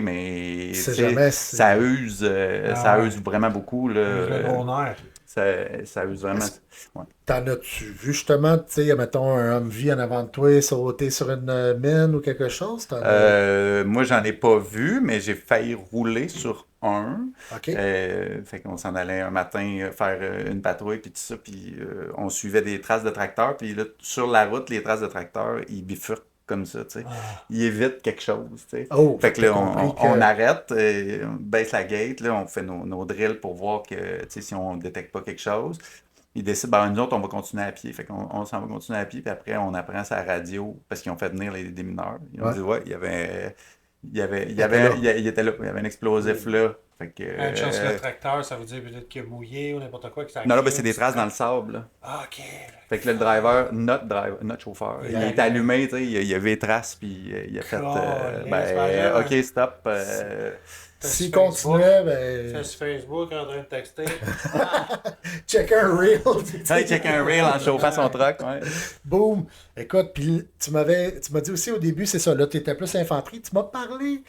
mais ça use vraiment beaucoup, là. Le gros nerf. Ça use vraiment. Ouais. T'en as-tu vu justement, tu sais, mettons un Humvee en avant de toi sauter sur une mine ou quelque chose? Moi, j'en ai pas vu, mais j'ai failli rouler sur un. OK. Fait qu'on s'en allait un matin faire une patrouille, puis tout ça, puis on suivait des traces de tracteurs, puis là, sur la route, les traces de tracteurs, ils bifurquent comme ça, tu sais. Ils évitent quelque chose, tu sais. Fait que là, on arrête, on baisse la gate, là, on fait nos drills pour voir que, tu sais, si on détecte pas quelque chose. Ils décident, ben, nous autres, on va continuer à pied. Fait qu'on s'en va continuer à pied, puis après, on apprend sa radio, parce qu'ils ont fait venir des mineurs. Ils ont dit, il était là, il y avait un explosif là. Fait que, une chance que le tracteur, ça veut dire peut-être qu'il a mouillé ou n'importe quoi. Non, là, ben, c'est des traces dans le sable, là. Ah, OK. Fait que là, le driver, notre chauffeur, il est allumé, tu sais, il y avait des traces, puis il a fait, OK, stop. S'il continuait, ben... Fais sur Facebook en train de texter. Check un reel. Check un reel en chauffant son truck, ouais. Boum. Écoute, puis tu m'as dit aussi au début, c'est ça, là, tu étais plus infanterie. Tu m'as parlé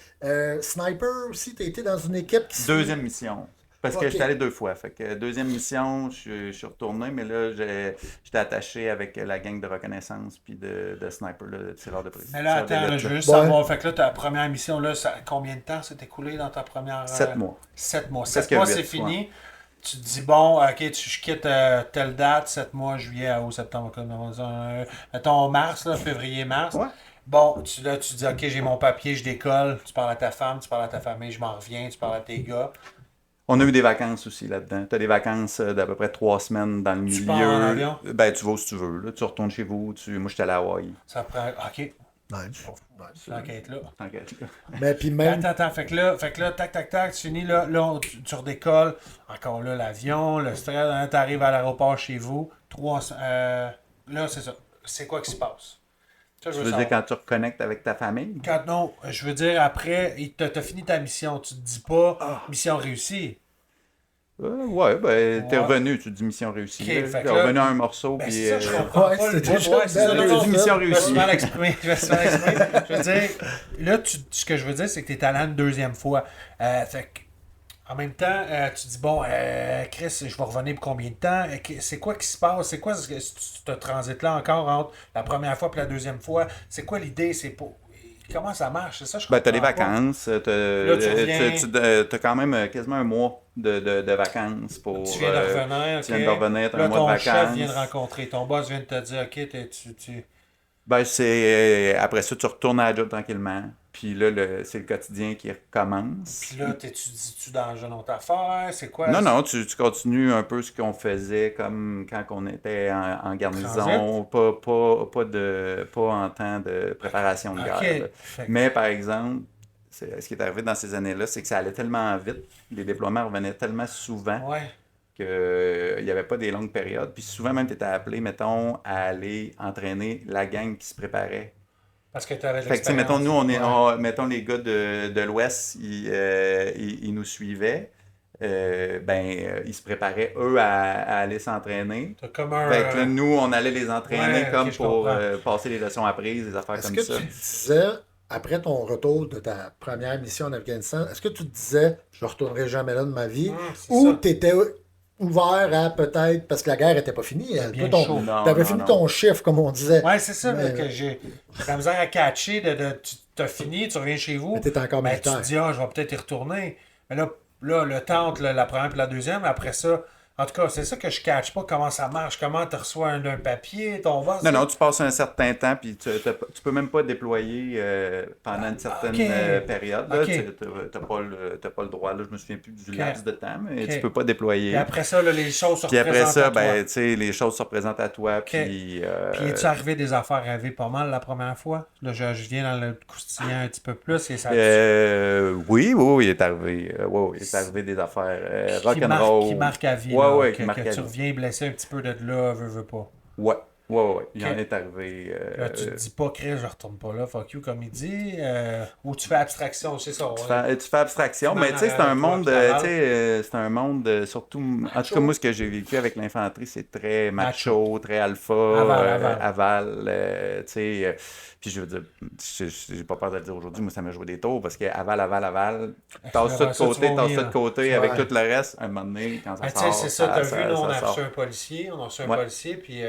sniper aussi, tu étais dans une équipe qui... Deuxième mission. Parce que j'étais allé 2 fois. Fait que deuxième mission, je suis retourné, mais là, j'étais attaché avec la gang de reconnaissance puis de sniper, de tireurs de prise. Mais là, attends, je veux juste savoir. Fait que là, ta première mission, là, combien de temps s'est écoulé dans ta première... 7 mois. 7 mois. 7 mois, c'est fini. Ouais. Tu te dis, bon, OK, je quitte telle date, 7 mois, juillet, août, septembre, mettons mars, là, février, mars. Ouais. Bon, tu dis, OK, j'ai mon papier, je décolle. Tu parles à ta femme, tu parles à ta famille, je m'en reviens, tu parles à tes gars. On a eu des vacances aussi là-dedans. Tu as des vacances d'à peu près 3 semaines dans le milieu. Tu pars en avion? Ben, tu vas où si tu veux. Là. Tu retournes chez vous. Moi, j'étais à la Hawaï. Ça prend... OK. Nice. L'enquête là. T'inquiète, là. Mais puis même. Attends, fait que là, tac, tu finis, là, tu redécolles. Encore là, l'avion, le stress, hein, t'arrives à l'aéroport chez vous. Là, c'est ça. C'est quoi qui se passe? Ça, Tu veux dire quand tu reconnectes avec ta famille? Non, je veux dire, après, t'as fini ta mission. Tu te dis pas mission réussie. Ouais, ben, t'es Ouais. revenu, tu dis mission réussie. Ok, là. fait que T'es là- revenu à un morceau, Ben, puis... c'est ça, je comprends ouais, pas. c'était Ouais, déjà c'est ça, belle non, mission je me réussie. suis mal exprimé. Je veux dire, là, ce que je veux dire, c'est que t'es allé une deuxième fois. Fait que, en même temps, tu dis, bon, Chris, je vais revenir pour combien de temps? C'est quoi qui se passe? C'est quoi ce transit-là encore entre la première fois et la deuxième fois? C'est quoi l'idée? Comment ça marche? C'est ça, je comprends Ben, t'as des pas. vacances, Là, tu reviens. t'as quand même quasiment un mois de vacances pour... Tu viens de revenir, ok. Tu viens de revenir, t'as Là, un mois de ton vacances. chef vient de rencontrer. Ton boss vient de te dire, ok, Ben, c'est... Après ça, tu retournes à la job tranquillement. Puis là, c'est le quotidien qui recommence. Puis là, tu dans une autre affaire? C'est quoi? Non, non, tu continues un peu ce qu'on faisait comme quand on était en garnison, pas en temps de préparation de guerre. Ok. Là. Fait que- Mais par exemple, ce qui est arrivé dans ces années-là, c'est que ça allait tellement vite, les déploiements revenaient tellement souvent Ouais. qu'il n'y avait pas des longues périodes. Puis souvent même, tu étais appelé, mettons, à aller entraîner la gang qui se préparait. Parce que tu avais de Fait que, tu sais, l'expérience. mettons, nous, Ouais. mettons, les gars de l'Ouest, ils nous suivaient. Ils se préparaient, eux, à aller s'entraîner. T'as comme un... Fait que là, nous, on allait les entraîner Ouais, comme ok, je pour comprends. passer les leçons apprises, des affaires Est-ce comme que ça. tu disais, après ton retour de ta première mission en Afghanistan, est-ce que tu te disais, je ne retournerai jamais là de ma vie, c'est ou ça. tu étais ouvert à peut-être, parce que la guerre n'était pas finie, bien toi, chaud. Non, tu avais non, fini non. ton chiffre, comme on disait. Ouais, c'est ça, Mais, là, que j'ai de la misère à catcher. Tu t'as fini, tu reviens chez vous. Mais t'es encore Ben, tu militaire. te dis, je vais peut-être y retourner. Mais là le temps entre la première et la deuxième, après ça... En tout cas, c'est ça que je catch pas, comment ça marche, comment tu reçois un papier, ton boss. Non, non, tu passes un certain temps, puis tu peux même pas déployer pendant une certaine ok. période. Là. Ok. Tu n'as pas le droit. Là. Je me souviens plus du Ok. laps de temps, mais Ok. tu peux pas déployer. Puis après ça, là, les choses se Puis après représentent ça, à toi. ben, tu sais, les choses se représentent à toi. Puis, Puis es-tu arrivé des affaires rêvées pas mal la première fois? Là, je viens dans le croustillant un petit peu plus et ça... oui, il est arrivé. Il est arrivé des affaires rock'n'roll. Qui marque à vie. Ouais, là, ouais, que qui marque à tu vie. reviens blessé un petit peu de là, veux pas. Ouais. Il en est arrivé. Là, tu te dis pas, Chris, je retourne pas là, fuck you, comme il dit. Ou tu fais abstraction, c'est ça. Tu fais abstraction, Tu mais tu sais, c'est un monde, toi, c'est un monde, surtout, en tout cas, moi, ce que j'ai vécu avec l'infanterie, c'est très macho, très alpha, aval, tu sais, puis je veux dire, j'ai pas peur de le dire aujourd'hui, moi, ça m'a joué des tours, parce que aval, tasse ça de côté, avec tout le reste, un moment donné, quand ça Tu sais, sort, c'est ça, t'as vu, nous, on a sort. reçu un policier, Ouais. puis...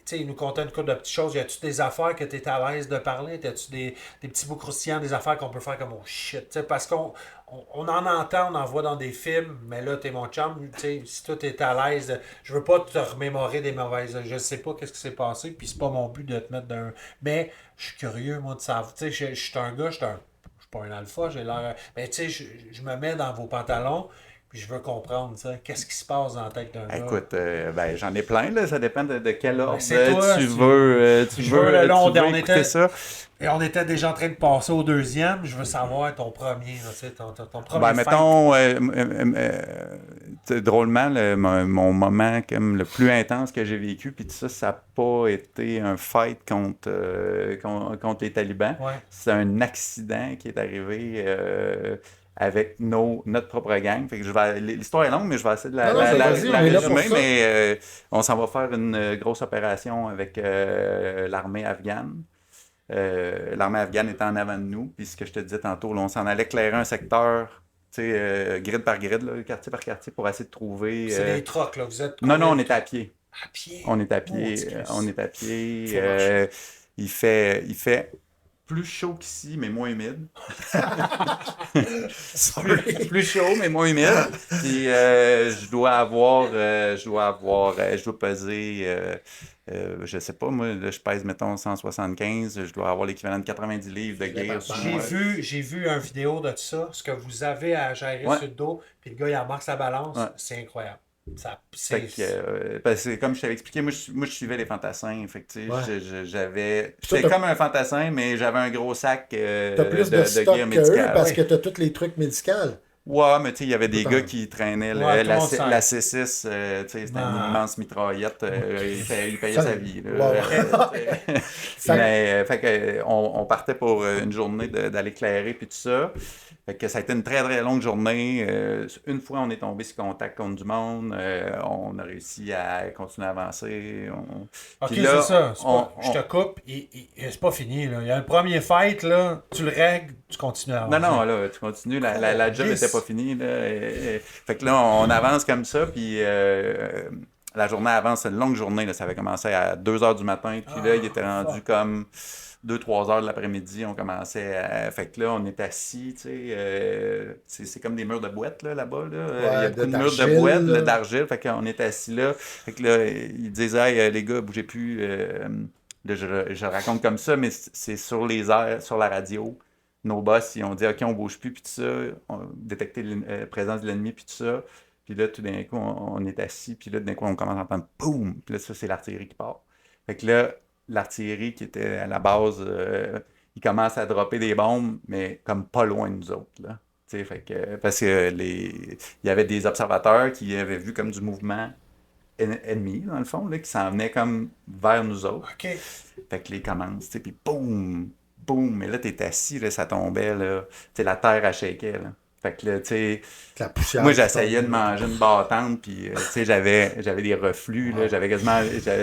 tu sais, il nous contait une couple de petites choses. Y a-tu des affaires que tu étais à l'aise de parler? T'as-tu des petits bouts croustillants, des affaires qu'on peut faire comme oh shit? T'sais, parce qu'on en entend, on en voit dans des films, mais là, t'es mon chum. T'sais, si toi, t'es à l'aise, je veux pas te remémorer des mauvaises. Je sais pas qu'est-ce qui s'est passé, puis c'est pas mon but de te mettre d'un. Mais je suis curieux, moi, de savoir. Tu sais, je suis un gars, je suis pas un alpha, j'ai l'air. Mais tu sais, je me mets dans vos pantalons. Puis je veux comprendre, tu sais, qu'est-ce qui se passe dans la tête d'un gars. Écoute, j'en ai plein, là, ça dépend de quel ordre c'est toi, tu veux écouter ça. Et on était déjà en train de passer au deuxième. Je veux savoir ton premier, tu sais, ton premier Ben, fight. mettons, drôlement, mon moment comme le plus intense que j'ai vécu, puis ça n'a pas été un fight contre les talibans. Ouais. C'est un accident qui est arrivé avec notre propre gang. Fait que l'histoire est longue, mais je vais essayer de la résumer. Mais on s'en va faire une grosse opération avec l'armée afghane. L'armée afghane était en avant de nous. Puis ce que je te disais tantôt, là, on s'en allait éclairer un secteur, grid par grid, là, quartier par quartier, pour essayer de trouver... C'est des trocs, là. Vous êtes... Non, on était à pied. À pied? On est à pied. Il fait plus chaud qu'ici, mais moins humide. plus chaud, mais moins humide. Puis je dois peser, je sais pas, moi, là, je pèse, mettons, 175. Je dois avoir l'équivalent de 90 livres de gear sur moi. J'ai vu une vidéo de ça, ce que vous avez à gérer sur le dos, puis le gars, il embarque sa balance. Ouais. C'est incroyable. Fait que, parce que comme je t'avais expliqué, moi, je suivais les fantassins. Fait que, tu sais, j'étais comme un fantassin, mais j'avais un gros sac T'as plus de de stock gear qu'eux médical. parce que t'as tous les trucs médicaux. Ouais, mais tu sais, il y avait Tout des en- gars qui traînaient Ouais, tout le la, monde sait. la C6, tu sais, c'était une Ah. immense mitraillette, il payait Ça- sa vie. Là. Ouais, ouais. Ça- Mais, fait que, on partait pour une journée d'aller clairer puis tout ça. Fait que ça a été une très très longue journée. Une fois, on est tombé sur contact contre du monde. On a réussi à continuer à avancer. Ok, Puis là, c'est ça. Je on- te coupe. C'est pas fini. Là. Il y a le premier fight, là, tu le règles, tu continues à avancer. Non, là, tu continues. La job Yes. n'était pas finie. Là, fait que là, on avance comme ça. Puis la journée avance. C'est une longue journée. Là, ça avait commencé à 2 h du matin. Puis là, il était rendu fuck. comme 2-3 heures de l'après-midi. On commençait à. Fait que là, on est assis. Tu sais, c'est comme des murs de boîte là, là-bas. Là. Il y a beaucoup de murs de d'argile, boîte, là. là, d'argile. Fait qu'on est assis là. Fait que là, ils disaient, hey, les gars, bougez plus. Là, je raconte comme ça, mais c'est sur les airs, sur la radio. Nos boss, ils ont dit, OK, on bouge plus, puis tout ça, on détecter la présence de l'ennemi, puis tout ça. Puis là, tout d'un coup, on est assis, puis là, d'un coup, on commence à entendre boum! Puis là, ça, c'est l'artillerie qui part. Fait que là, l'artillerie qui était à la base, il commence à dropper des bombes, mais comme pas loin de nous autres, là. Tu sais, fait que, parce que il y avait des observateurs qui avaient vu comme du mouvement ennemi, dans le fond, là, qui s'en venait comme vers nous autres. Ok. Fait que les commencent, tu sais, puis boum, boum, mais là, t'es assis, là, ça tombait, là, tu sais, la terre, elle shakeait, là. Fait que là, tu sais, La poussière. moi, qui j'essayais de tombe. manger une bâtante, puis, tu sais, j'avais des reflus, là, j'avais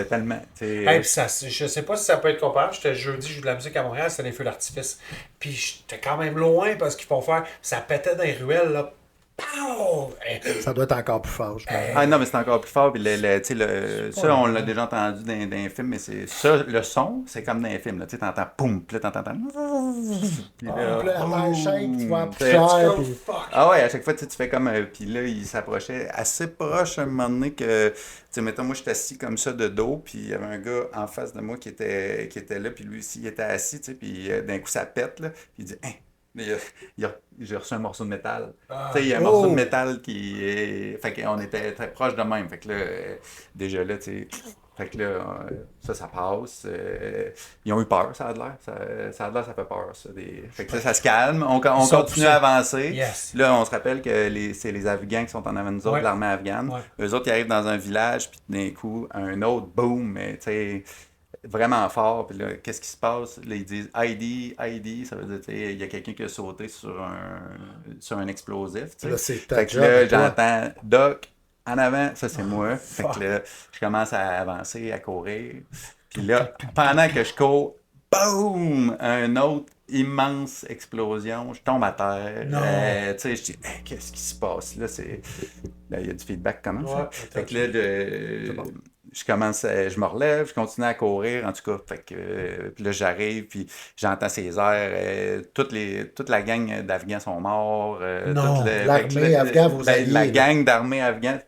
tellement, tu sais, Hey, puis ça, je sais pas si ça peut être comparable. J'étais jeudi, j'ai eu de la musique à Montréal, c'était des feux d'artifice. Puis j'étais quand même loin parce qu'ils font faire. Ça pétait dans les ruelles, là. Pow! Hey, Ça doit être encore plus fort, je pense. ah non, mais c'est encore plus fort. Puis tu sais, ça, on l'a déjà entendu dans un film, mais c'est ça, le son, c'est comme dans un film. Tu sais, t'entends poum, puis là, t'entends. Puis là, Puis là, la boum. chaîne, tu vois la Tu sais, poussière. oh, puis- fuck! ah ouais, à chaque fois, tu sais, tu fais comme. Puis là, il s'approchait assez proche à un moment donné que. Tu sais, mettons, moi, j'étais assis comme ça de dos, puis il y avait un gars en face de moi qui était là, puis lui aussi, il était assis, tu sais, puis d'un coup, ça pète, là. Puis il dit, hein, j'ai reçu un morceau de métal. Ah. Tu sais, il y a un morceau de métal qui est. Fait qu'on était très proche de même. Fait que là, déjà là, tu sais. Fait que là, ça passe. Ils ont eu peur, ça a l'air. Ça a l'air, ça fait peur, ça. Fait que ça se calme. On Ils sont continue poussés. à avancer. Yes. Là, on se rappelle que c'est les Afghans qui sont en avant de nous autres, Ouais. l'armée afghane. Ouais. Eux autres, ils arrivent dans un village, puis d'un coup, un autre, boom, mais tu sais, vraiment fort. Puis là, qu'est-ce qui se passe? Là, ils disent ID, ça veut dire, tu sais, il y a quelqu'un qui a sauté sur un explosif, tu sais. Là, c'est ta Fait que job. là, à toi. j'entends Doc en avant, ça c'est moi. Fait fuck. que là, je commence à avancer, à courir. Puis là, pendant que je cours, boum! Un autre immense explosion. Je tombe à terre. Non. Tu sais, je dis, hey, qu'est-ce qui se passe? Là, là, il y a du feedback, comment Ouais, ça? Fait que là, je me relève, je continue à courir, en tout cas. Fait que, puis là, j'arrive, puis j'entends ces airs. Toute la gang d'Afghans sont morts. Non, l'armée afghane, vos alliés, La là. gang d'armée afghane.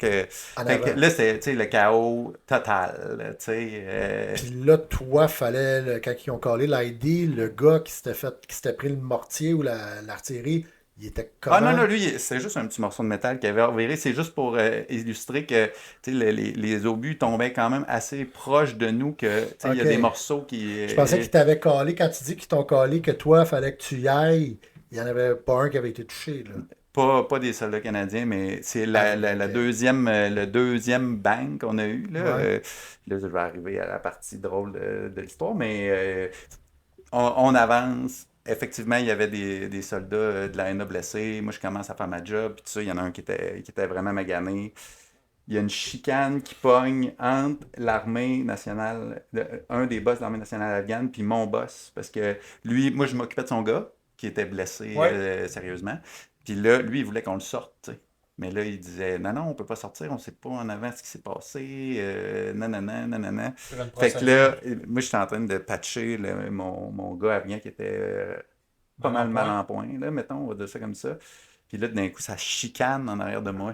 En Fait que avant. là, c'est, tu sais, le chaos total. Là, tu sais, Puis là, toi, fallait, quand ils ont collé l'ID, le gars qui s'était pris le mortier ou l'artillerie, il était comment? Ah non, lui, c'est juste un petit morceau de métal qu'il avait reviré. C'est juste pour illustrer que tu sais, les obus tombaient quand même assez proches de nous, que tu sais, il y a Ok. des morceaux qui. Je pensais qu'ils t'avaient collé. Quand tu dis qu'ils t'ont collé, que toi, fallait que tu y ailles, il n'y en avait pas un qui avait été touché. Là. Pas des soldats canadiens, mais c'est Ok. le deuxième bang qu'on a eu. Là, Ouais. là, je vais arriver à la partie drôle de l'histoire, mais on avance. Effectivement, il y avait des soldats de la NA blessés. Moi, je commence à faire ma job. Puis tout ça, il y en a un qui était vraiment magané. Il y a une chicane qui pogne entre l'armée nationale, un des boss de l'armée nationale afghane, puis mon boss. Parce que lui, moi, je m'occupais de son gars, qui était blessé Ouais. sérieusement. Puis là, lui, il voulait qu'on le sorte, tu sais. Mais là, il disait, non, on peut pas sortir, on sait pas en avant ce qui s'est passé, nanana. Fait que là, moi, j'étais en train de patcher mon gars afghan qui était pas mal en point, là, mettons, on va dire ça comme ça. Puis là, d'un coup, ça chicane en arrière de moi.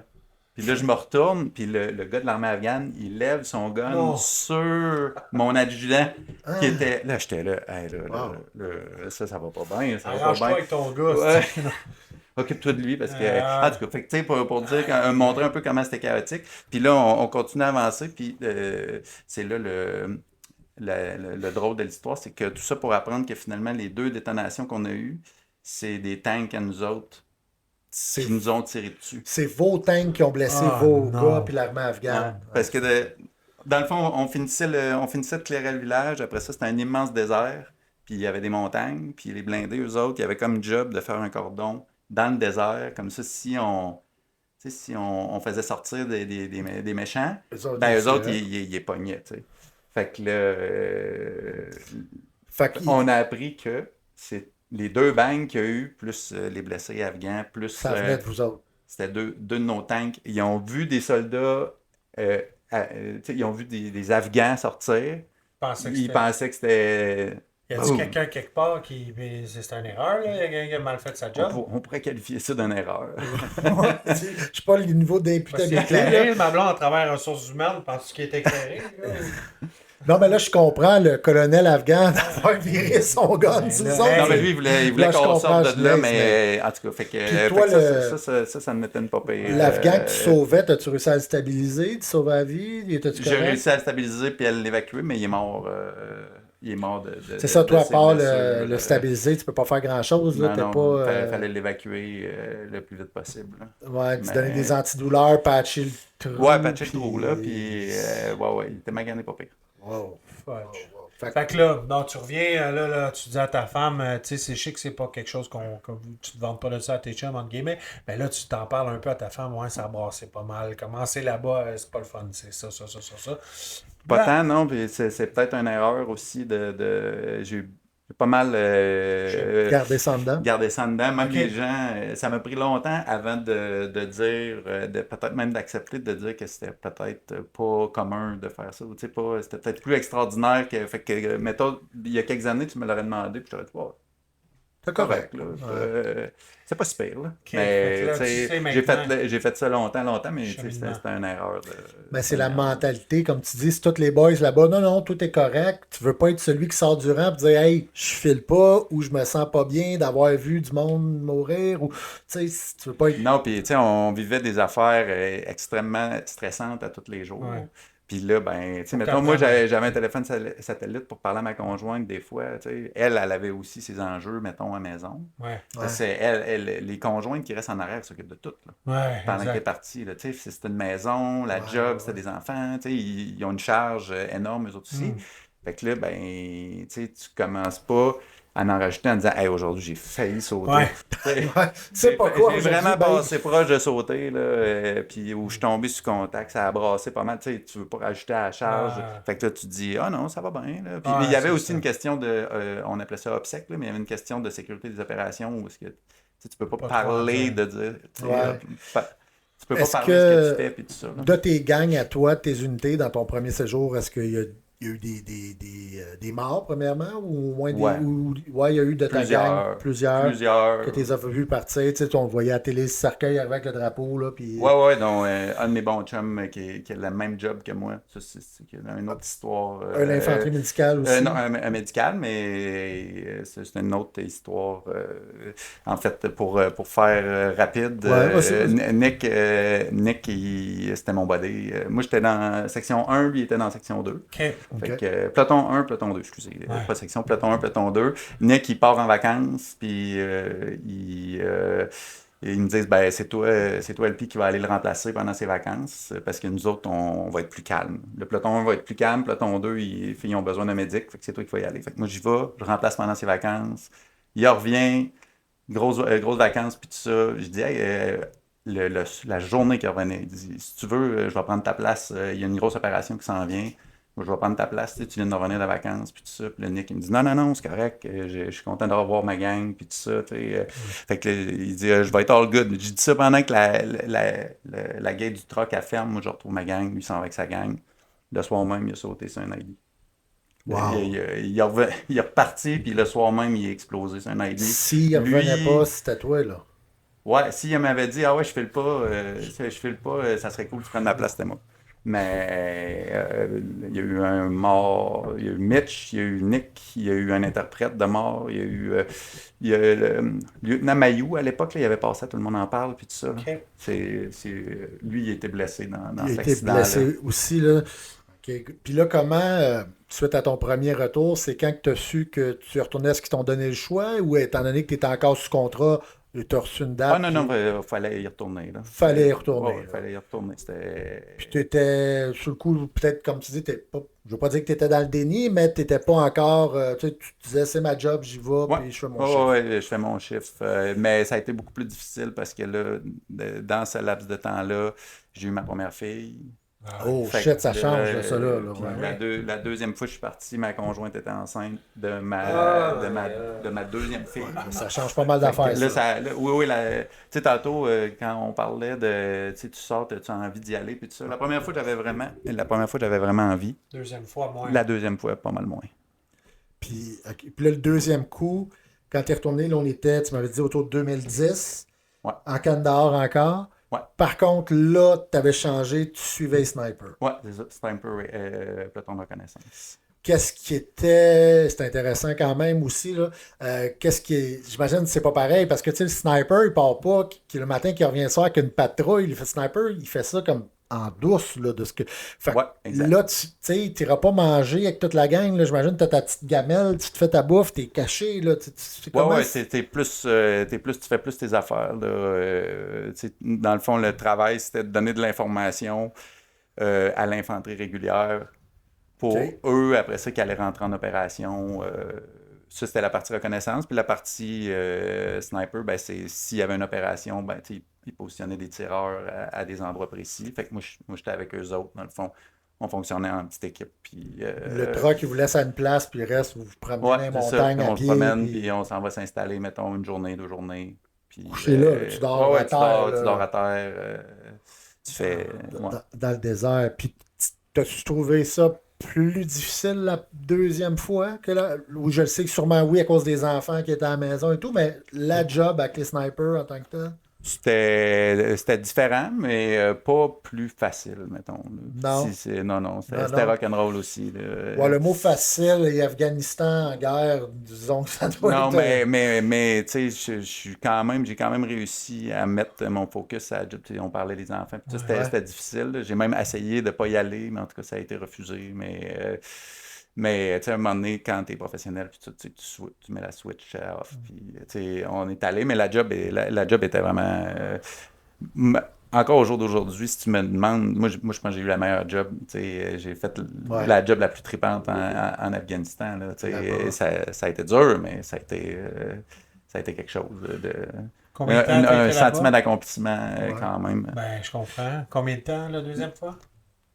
Puis là, je me retourne, puis le gars de l'armée afghane, il lève son gun Non. sur mon adjudant Ah. qui était... Là, j'étais là, hey, Wow. là, ça va pas bien, ça va pas Arrange-toi bien. avec ton gars. Ouais. c'est- occupe-toi de lui parce que, en tout cas, fait que, tu sais, pour dire, montrer un peu comment c'était chaotique. Puis là, on continue à avancer, puis c'est là le drôle de l'histoire, c'est que tout ça pour apprendre que finalement, les 2 détonations qu'on a eues, c'est des tanks à nous autres qui nous ont tiré dessus. C'est vos tanks qui ont blessé vos gars puis l'armée afghane. Parce que dans le fond, on finissait de clairer le village. Après ça, c'était un immense désert. Puis il y avait des montagnes. Puis les blindés, eux autres, ils avaient comme job de faire un cordon dans le désert. Comme ça, si on faisait sortir des méchants, eux autres, ils les pognaient. T'sais. Fait que là, on a appris que c'est les 2 bangs qu'il y a eu, plus les blessés afghans, plus... Ça venait de vous autres. C'était 2 de nos tanks. Ils ont vu des soldats, ils ont vu des Afghans sortir. Ils pensaient que c'était... Y a-t-il quelqu'un quelque part qui... C'est une erreur, là? Y a quelqu'un qui a mal fait sa job? On pourrait qualifier ça d'une erreur. Je sais pas le niveau d'imputabilité. Ma blonde, à travers ressources humaines, penses-tu qu'il est éclairé? Non, mais là, je comprends le colonel afghan d'avoir viré son gun sur nous autres. Non, mais lui, il voulait qu'on sorte de là, mais en tout cas, fait que, toi, ça ne m'étonne pas pire. L'Afghan que tu sauvais, as-tu réussi à le stabiliser? Tu sauvais la vie? J'ai réussi à le stabiliser puis à l'évacuer, mais il est mort. Il est mort de c'est ça, toi, à part le stabiliser, tu peux pas faire grand-chose. Là, non, fallait l'évacuer le plus vite possible. Là. Ouais, tu donnais des antidouleurs, patcher le trou. Ouais, patcher le trou, là, puis ouais, il était magané pas pire. Wow. Fait que là, non, tu reviens, là, tu dis à ta femme, tu sais, je sais que c'est pas quelque chose tu te vantes pas de ça à tes chums, entre guillemets, mais là, tu t'en parles un peu à ta femme, ouais, ça brasse pas mal. Commencer là-bas, c'est pas le fun, c'est ça. Pas tant, non, puis c'est peut-être une erreur aussi j'ai pas mal gardé ça dedans. Même les gens, ça m'a pris longtemps avant de dire, peut-être même d'accepter de dire que c'était peut-être pas commun de faire ça. C'était peut-être plus extraordinaire fait que, mettons, il y a quelques années, tu me l'aurais demandé, puis je t'aurais dit, wow, c'est correct, là. C'est pas si pire, là. Okay. Mais j'ai fait ça longtemps, mais c'était une erreur. C'est la mentalité, comme tu dis, si tous les boys là-bas, non, tout est correct, tu veux pas être celui qui sort du rang et dire, hey, je file pas, ou je me sens pas bien d'avoir vu du monde mourir, ou, tu sais, tu veux pas être... Non, puis, tu sais, on vivait des affaires extrêmement stressantes à tous les jours. Ouais. Puis là, ben, tu sais, mettons, moi, j'avais un téléphone satellite pour parler à ma conjointe des fois, tu sais. Elle avait aussi ses enjeux, mettons, à maison. Ouais. C'est les conjointes qui restent en arrière s'occupent de tout, là. Ouais, pendant qu'elle est partie, là, tu sais. C'est une maison, la job, c'était des enfants, tu sais. Ils ont une charge énorme, eux autres aussi. Fait que là, ben, tu sais, tu commences pas à en rajouter en disant « Hey, aujourd'hui, j'ai failli sauter. » C'est pas quoi. J'ai vraiment passé proche de sauter, là, puis où je suis tombé sur contact, ça a brassé pas mal. Tu sais, tu veux pas rajouter à la charge. Fait que là, tu te dis « Ah non, ça va bien. » Puis il y avait aussi une question de, on appelait ça obsèque, là, mais il y avait une question de sécurité des opérations où est-ce que tu peux pas parler de dire... Tu peux pas parler de ce que tu fais puis tout ça. Là. De tes gangs à toi, tes unités, dans ton premier séjour, est-ce qu'il y a eu des morts, premièrement, ou au moins il y a eu de ta gang plusieurs que tu les as vus partir. Tu sais, on le voyait à la télé, ce cercueil avec le drapeau. Là, puis... Ouais, donc un de mes bons chums qui a le même job que moi. Ça, c'est une autre histoire. L'infanterie médicale aussi. Non, un médical, mais c'est une autre histoire. En fait, pour faire rapide, Nick, c'était mon buddy. Moi, j'étais dans section 1, lui, il était dans section 2. Okay. Fait que peloton 1, peloton 2, excusez. Pas section, peloton 1, peloton 2. Nick, il part en vacances, puis ils me disent, ben, c'est toi, LP, qui va aller le remplacer pendant ses vacances, parce que nous autres, on va être plus calme. Le peloton 1 va être plus calme, peloton 2, ils ont besoin d'un médic, fait que c'est toi qui vas y aller. Fait que moi, j'y vais, je remplace pendant ses vacances. Il revient, grosses vacances, puis tout ça. Je dis, hey, la journée qu'il revenait, il dit, si tu veux, je vais prendre ta place, il y a une grosse opération qui s'en vient. Je vais prendre ta place, tu viens de revenir de vacances, puis tout ça. Puis le Nick, il me dit non, c'est correct, je suis content de revoir ma gang, puis tout ça. Fait que il dit je vais être all good. J'ai dit ça pendant que la gate du truck a ferme. Moi, je retrouve ma gang, lui, il s'en va avec sa gang. Le soir même, il a sauté sur un ID. Wow. Il est reparti, puis le soir même, il a explosé sur un ID. S'il ne revenait pas, c'était toi, là. Ouais, s'il m'avait dit ah ouais, je file pas, ça serait cool, tu prennes ma place, c'était moi. Mais il y a eu un mort, il y a eu Mitch, il y a eu Nick, il y a eu un interprète de mort, il y a le lieutenant Mayou à l'époque, là, il avait passé à Tout le monde en parle, puis tout ça. Là. OK. Lui, il était blessé dans Il cet a été accident-là. blessé aussi, là. OK. Puis là, comment, suite à ton premier retour, c'est quand que tu as su que tu retournais, est-ce qu'ils t'ont donné le choix ou étant donné que tu étais encore sous contrat, tu as reçu une date? Ah non, puis il fallait y retourner. Là. Fallait y retourner. Ouais, Là. fallait y retourner. C'était... Puis tu étais, sur le coup, peut-être comme tu dis, je ne veux pas dire que tu étais dans le déni, mais tu n'étais pas encore, tu te disais, c'est ma job, j'y vais, Ouais. puis je fais mon chiffre. Ouais, je fais mon chiffre. Mais ça a été beaucoup plus difficile parce que là, dans ce laps de temps-là, j'ai eu ma première fille. Oh Fait shit, que ça change, ça, là. puis Ouais. la deuxième fois que je suis parti, ma conjointe était enceinte de ma deuxième fille. Ça change pas mal Fait que d'affaires, là, ça. oui, tu sais, tantôt, quand on parlait de, tu sais, tu sors, tu as envie d'y aller, puis tout ça. La première fois, j'avais vraiment envie. Deuxième fois, moins. La deuxième fois, pas mal moins. Puis, ok. Puis là, le deuxième coup, quand tu es retourné, là, on était, tu m'avais dit, autour de 2010, Ouais. en Canne d'Or encore. Ouais. Par contre, là, tu avais changé, tu suivais Sniper. Ouais, c'est ça, c'était un peu peloton de reconnaissance. Qu'est-ce qui était, c'est intéressant quand même aussi, là, j'imagine que c'est pas pareil, parce que, tu sais, le sniper, il part pas, le matin, qu'il revient le soir avec une patrouille, le sniper, il fait ça comme en douce, là, de ce que... Fait que Ouais, exact. là, tu sais, t'iras pas manger avec toute la gang, là, j'imagine, t'as ta petite gamelle, tu te fais ta bouffe, t'es caché, là, Ouais, t'es plus, tu fais plus tes affaires, là. Tu sais, dans le fond, le travail, c'était de donner de l'information à l'infanterie régulière pour Ok. eux, après ça, qui allaient rentrer en opération. Ça, c'était la partie reconnaissance. Puis la partie sniper, ben, c'est s'il y avait une opération, ben, tu sais, ils positionnaient des tireurs à des endroits précis. Fait que moi, j'étais avec eux autres, dans le fond. On fonctionnait en petite équipe. Puis, Le truck, il vous laisse à une place, puis le reste, vous vous promenez ouais, dans les c'est ça. montagnes à On se pied. promène, puis puis on s'en va s'installer, mettons, une journée, 2 journées. Puis, Coucher là, tu dors ouais, à terre, là. tu dors à terre. Tu fais... ouais. dans le désert. Puis, t'as-tu trouvé ça plus difficile la deuxième fois que là? Ou je le sais que sûrement oui, à cause des enfants qui étaient à la maison et tout, mais la job avec les snipers en tant que tel? C'était différent, mais pas plus facile, mettons. Là. Non. Non, Non, c'était non. rock'n'roll aussi. Là. Ouais, le mot facile et Afghanistan en guerre, disons que ça doit Non, être... mais tu sais, j'ai quand même réussi à mettre mon focus à la job. Tu sais, on parlait des enfants. Puis ça, Ouais. c'était difficile. Là. J'ai même essayé de ne pas y aller, mais en tout cas, ça a été refusé. Mais tu sais, à un moment donné, quand tu es professionnel, puis tu mets la switch off. Puis, tu sais, on est allé, mais la job était vraiment. Encore au jour d'aujourd'hui, si tu me demandes, moi je pense que j'ai eu la meilleure job. Tu sais, j'ai fait Ouais. la job la plus tripante en Afghanistan. Là, tu sais, ça a été dur, mais ça a été quelque chose de. Combien de temps t'as Un été sentiment là-bas? d'accomplissement quand même. Ben, je comprends. Combien de temps, la deuxième fois?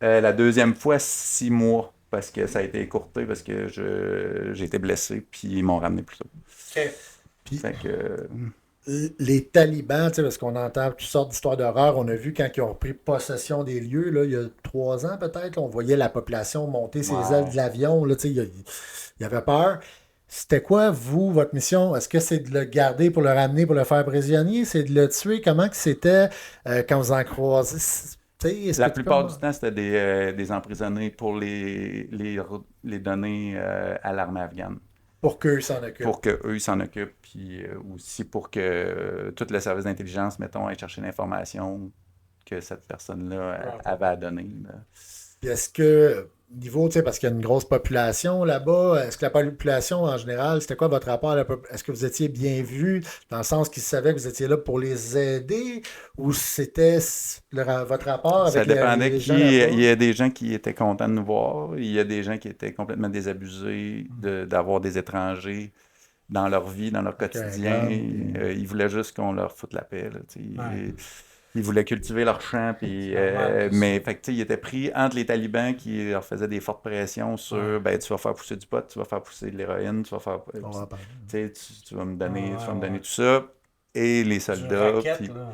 La deuxième fois, 6 mois, parce que ça a été écourté, parce que j'ai été blessé, puis ils m'ont ramené plus tôt. OK. Puis, Fait que, les talibans, tu sais, parce qu'on entend toutes sortes d'histoires d'horreur, on a vu quand ils ont pris possession des lieux, là, il y a 3 ans peut-être, là, on voyait la population monter ses Ouais. ailes de l'avion, là, tu sais, il y avait peur. C'était quoi, vous, votre mission? Est-ce que c'est de le garder pour le ramener, pour le faire prisonnier? C'est de le tuer? Comment que c'était quand vous en croisez? Tu sais, est-ce la que tu plupart peux- du temps, c'était des emprisonnés pour les donner à l'armée afghane. Pour qu'eux s'en occupent. Pour qu'eux, ils s'en occupent, puis aussi pour que tout le service d'intelligence, mettons, aille chercher l'information que cette personne-là avait à donner. Là. Puis est-ce que, niveau, tu sais, parce qu'il y a une grosse population là-bas, est-ce que la population en général, c'était quoi votre rapport à la population? Est-ce que vous étiez bien vu dans le sens qu'ils savaient que vous étiez là pour les aider ou c'était votre rapport avec Ça dépendait les qui. gens là-bas? Il y a des gens qui étaient contents de nous voir. Il y a des gens qui étaient complètement désabusés d'avoir des étrangers dans leur vie, dans leur quotidien. Carrément. Ils voulaient juste qu'on leur foute la paix. Là, tu sais. Ouais. Ils voulaient cultiver leur champ. Puis, normal, mais fait que, tu sais, ils étaient pris entre les talibans qui leur faisaient des fortes pressions sur ben, tu vas faire pousser du pot, tu vas faire pousser de l'héroïne, tu vas faire. On va en parler. Tu sais, tu vas me donner, tu vas me donner ouais. tout ça. Et les Du soldats. racket, Puis, là.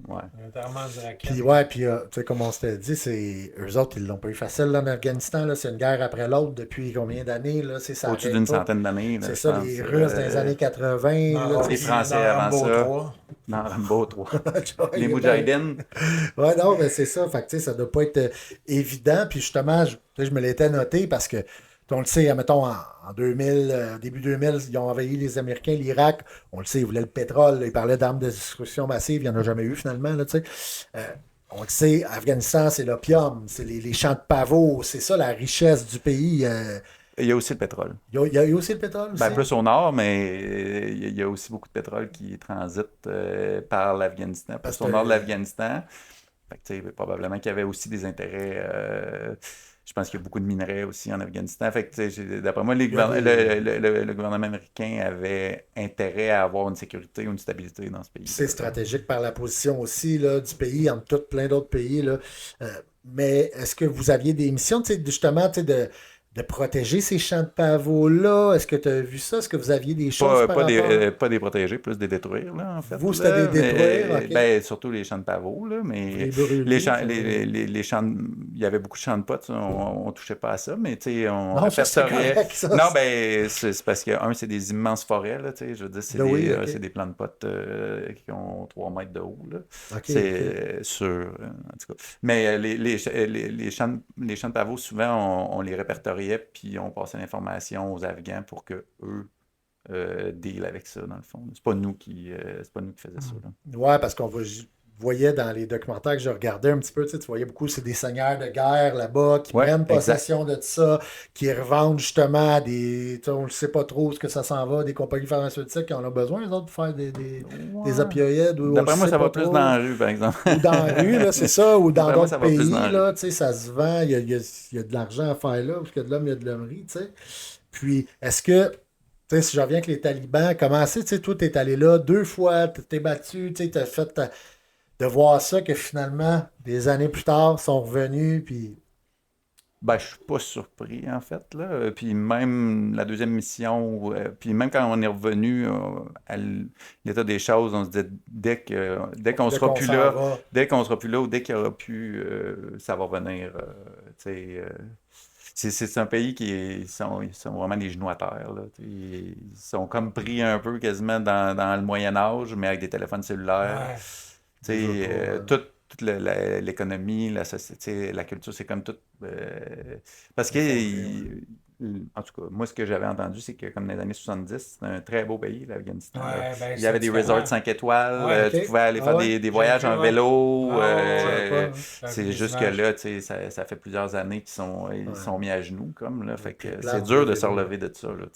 ouais. Notamment du racket. Puis ouais, puis tu sais, comme on s'était dit, c'est eux autres, ils l'ont pas eu facile là, en Afghanistan. Là, c'est une guerre après l'autre depuis combien d'années? Là, ça Au-dessus arrête d'une pas. centaine d'années. là, C'est je ça, pense. les Russes dans les années 80. Non, là, les tu sais, Français dans avant Rambo ça. 3. dans Rambo 3. Ouais, Les Moudjahidines. Ouais, non, mais c'est ça. Fait que, tu sais, ça doit pas être évident. Puis justement, je me l'étais noté parce que, on le sait, mettons, en 2000, début 2000, ils ont envahi les Américains, l'Irak. On le sait, ils voulaient le pétrole. Ils parlaient d'armes de destruction massive. Il n'y en a jamais eu, finalement, là, tu sais. On le sait, Afghanistan, c'est l'opium, c'est les champs de pavots. C'est ça, la richesse du pays. Il y a aussi le pétrole. Il y a aussi le pétrole aussi? Ben, plus au nord, mais il y a aussi beaucoup de pétrole qui transite par l'Afghanistan, plus au nord de l'Afghanistan. Fait que, tu sais, probablement qu'il y avait aussi des intérêts. Je pense qu'il y a beaucoup de minerais aussi en Afghanistan. Fait que, tu sais, d'après moi, le gouvernement américain avait intérêt à avoir une sécurité ou une stabilité dans ce pays. C'est stratégique par la position aussi là, du pays, entre tout plein d'autres pays. Là. Mais est-ce que vous aviez des missions, justement, de protéger ces champs de pavots-là? Est-ce que tu as vu ça? Est-ce que vous aviez des choses pas des protéger, plus des détruire, là, en fait. Vous, c'était des détruire, OK. Ben, surtout les champs de pavots, là, mais les champs, il y avait beaucoup de champs de potes, on touchait pas à ça, mais tu sais, on répertoriait. Non, ben, c'est parce que, c'est des immenses forêts, là, tu sais, je veux dire, c'est des plants de potes qui ont 3 mètres de haut, là. C'est sûr, en tout cas. Mais les champs de pavots, souvent, on les répertoriait puis on passait l'information aux Afghans pour que eux deal avec ça, dans le fond. C'est pas nous qui faisions ça. Là. Ouais, parce qu'on voyait dans les documentaires que je regardais un petit peu, tu voyais beaucoup, c'est des seigneurs de guerre là-bas qui prennent possession de ça, qui revendent justement à des. On ne sait pas trop ce que ça s'en va, des compagnies pharmaceutiques qui en ont besoin, les autres, pour faire des opioïdes. D'après moi, ça va plus dans la rue, par exemple. Ou dans la rue, là, c'est ça, ou dans d'autres pays, là, ça se vend, il y a de l'argent à faire là, parce qu'il y a de l'homme, il y a de l'hommerie, tu sais. Puis, est-ce que. Si je reviens avec les talibans, comment c'est, toi, t'es allé là 2 fois, t'es battu, t'as fait de voir ça que finalement, des années plus tard, sont revenus, puis... Ben, je suis pas surpris, en fait, là. Puis même la deuxième mission, puis même quand on est revenu à l'état des choses, on se dit dès qu'on sera plus là, ou dès qu'il y aura plus, ça va revenir, tu sais... C'est un pays qui sont vraiment des genoux à terre. Là. Ils sont comme pris un peu quasiment dans le Moyen Âge, mais avec des téléphones cellulaires. Toute l'économie, la société, la culture, c'est comme tout... parce que, en tout cas, moi, ce que j'avais entendu, c'est que comme dans les années 70, c'était un très beau pays, l'Afghanistan. Il y avait des resorts 5 étoiles, tu pouvais aller faire des voyages en vélo. C'est juste que là, ça fait plusieurs années qu'ils sont mis à genoux, comme là. Fait que c'est dur de se relever de ça, là,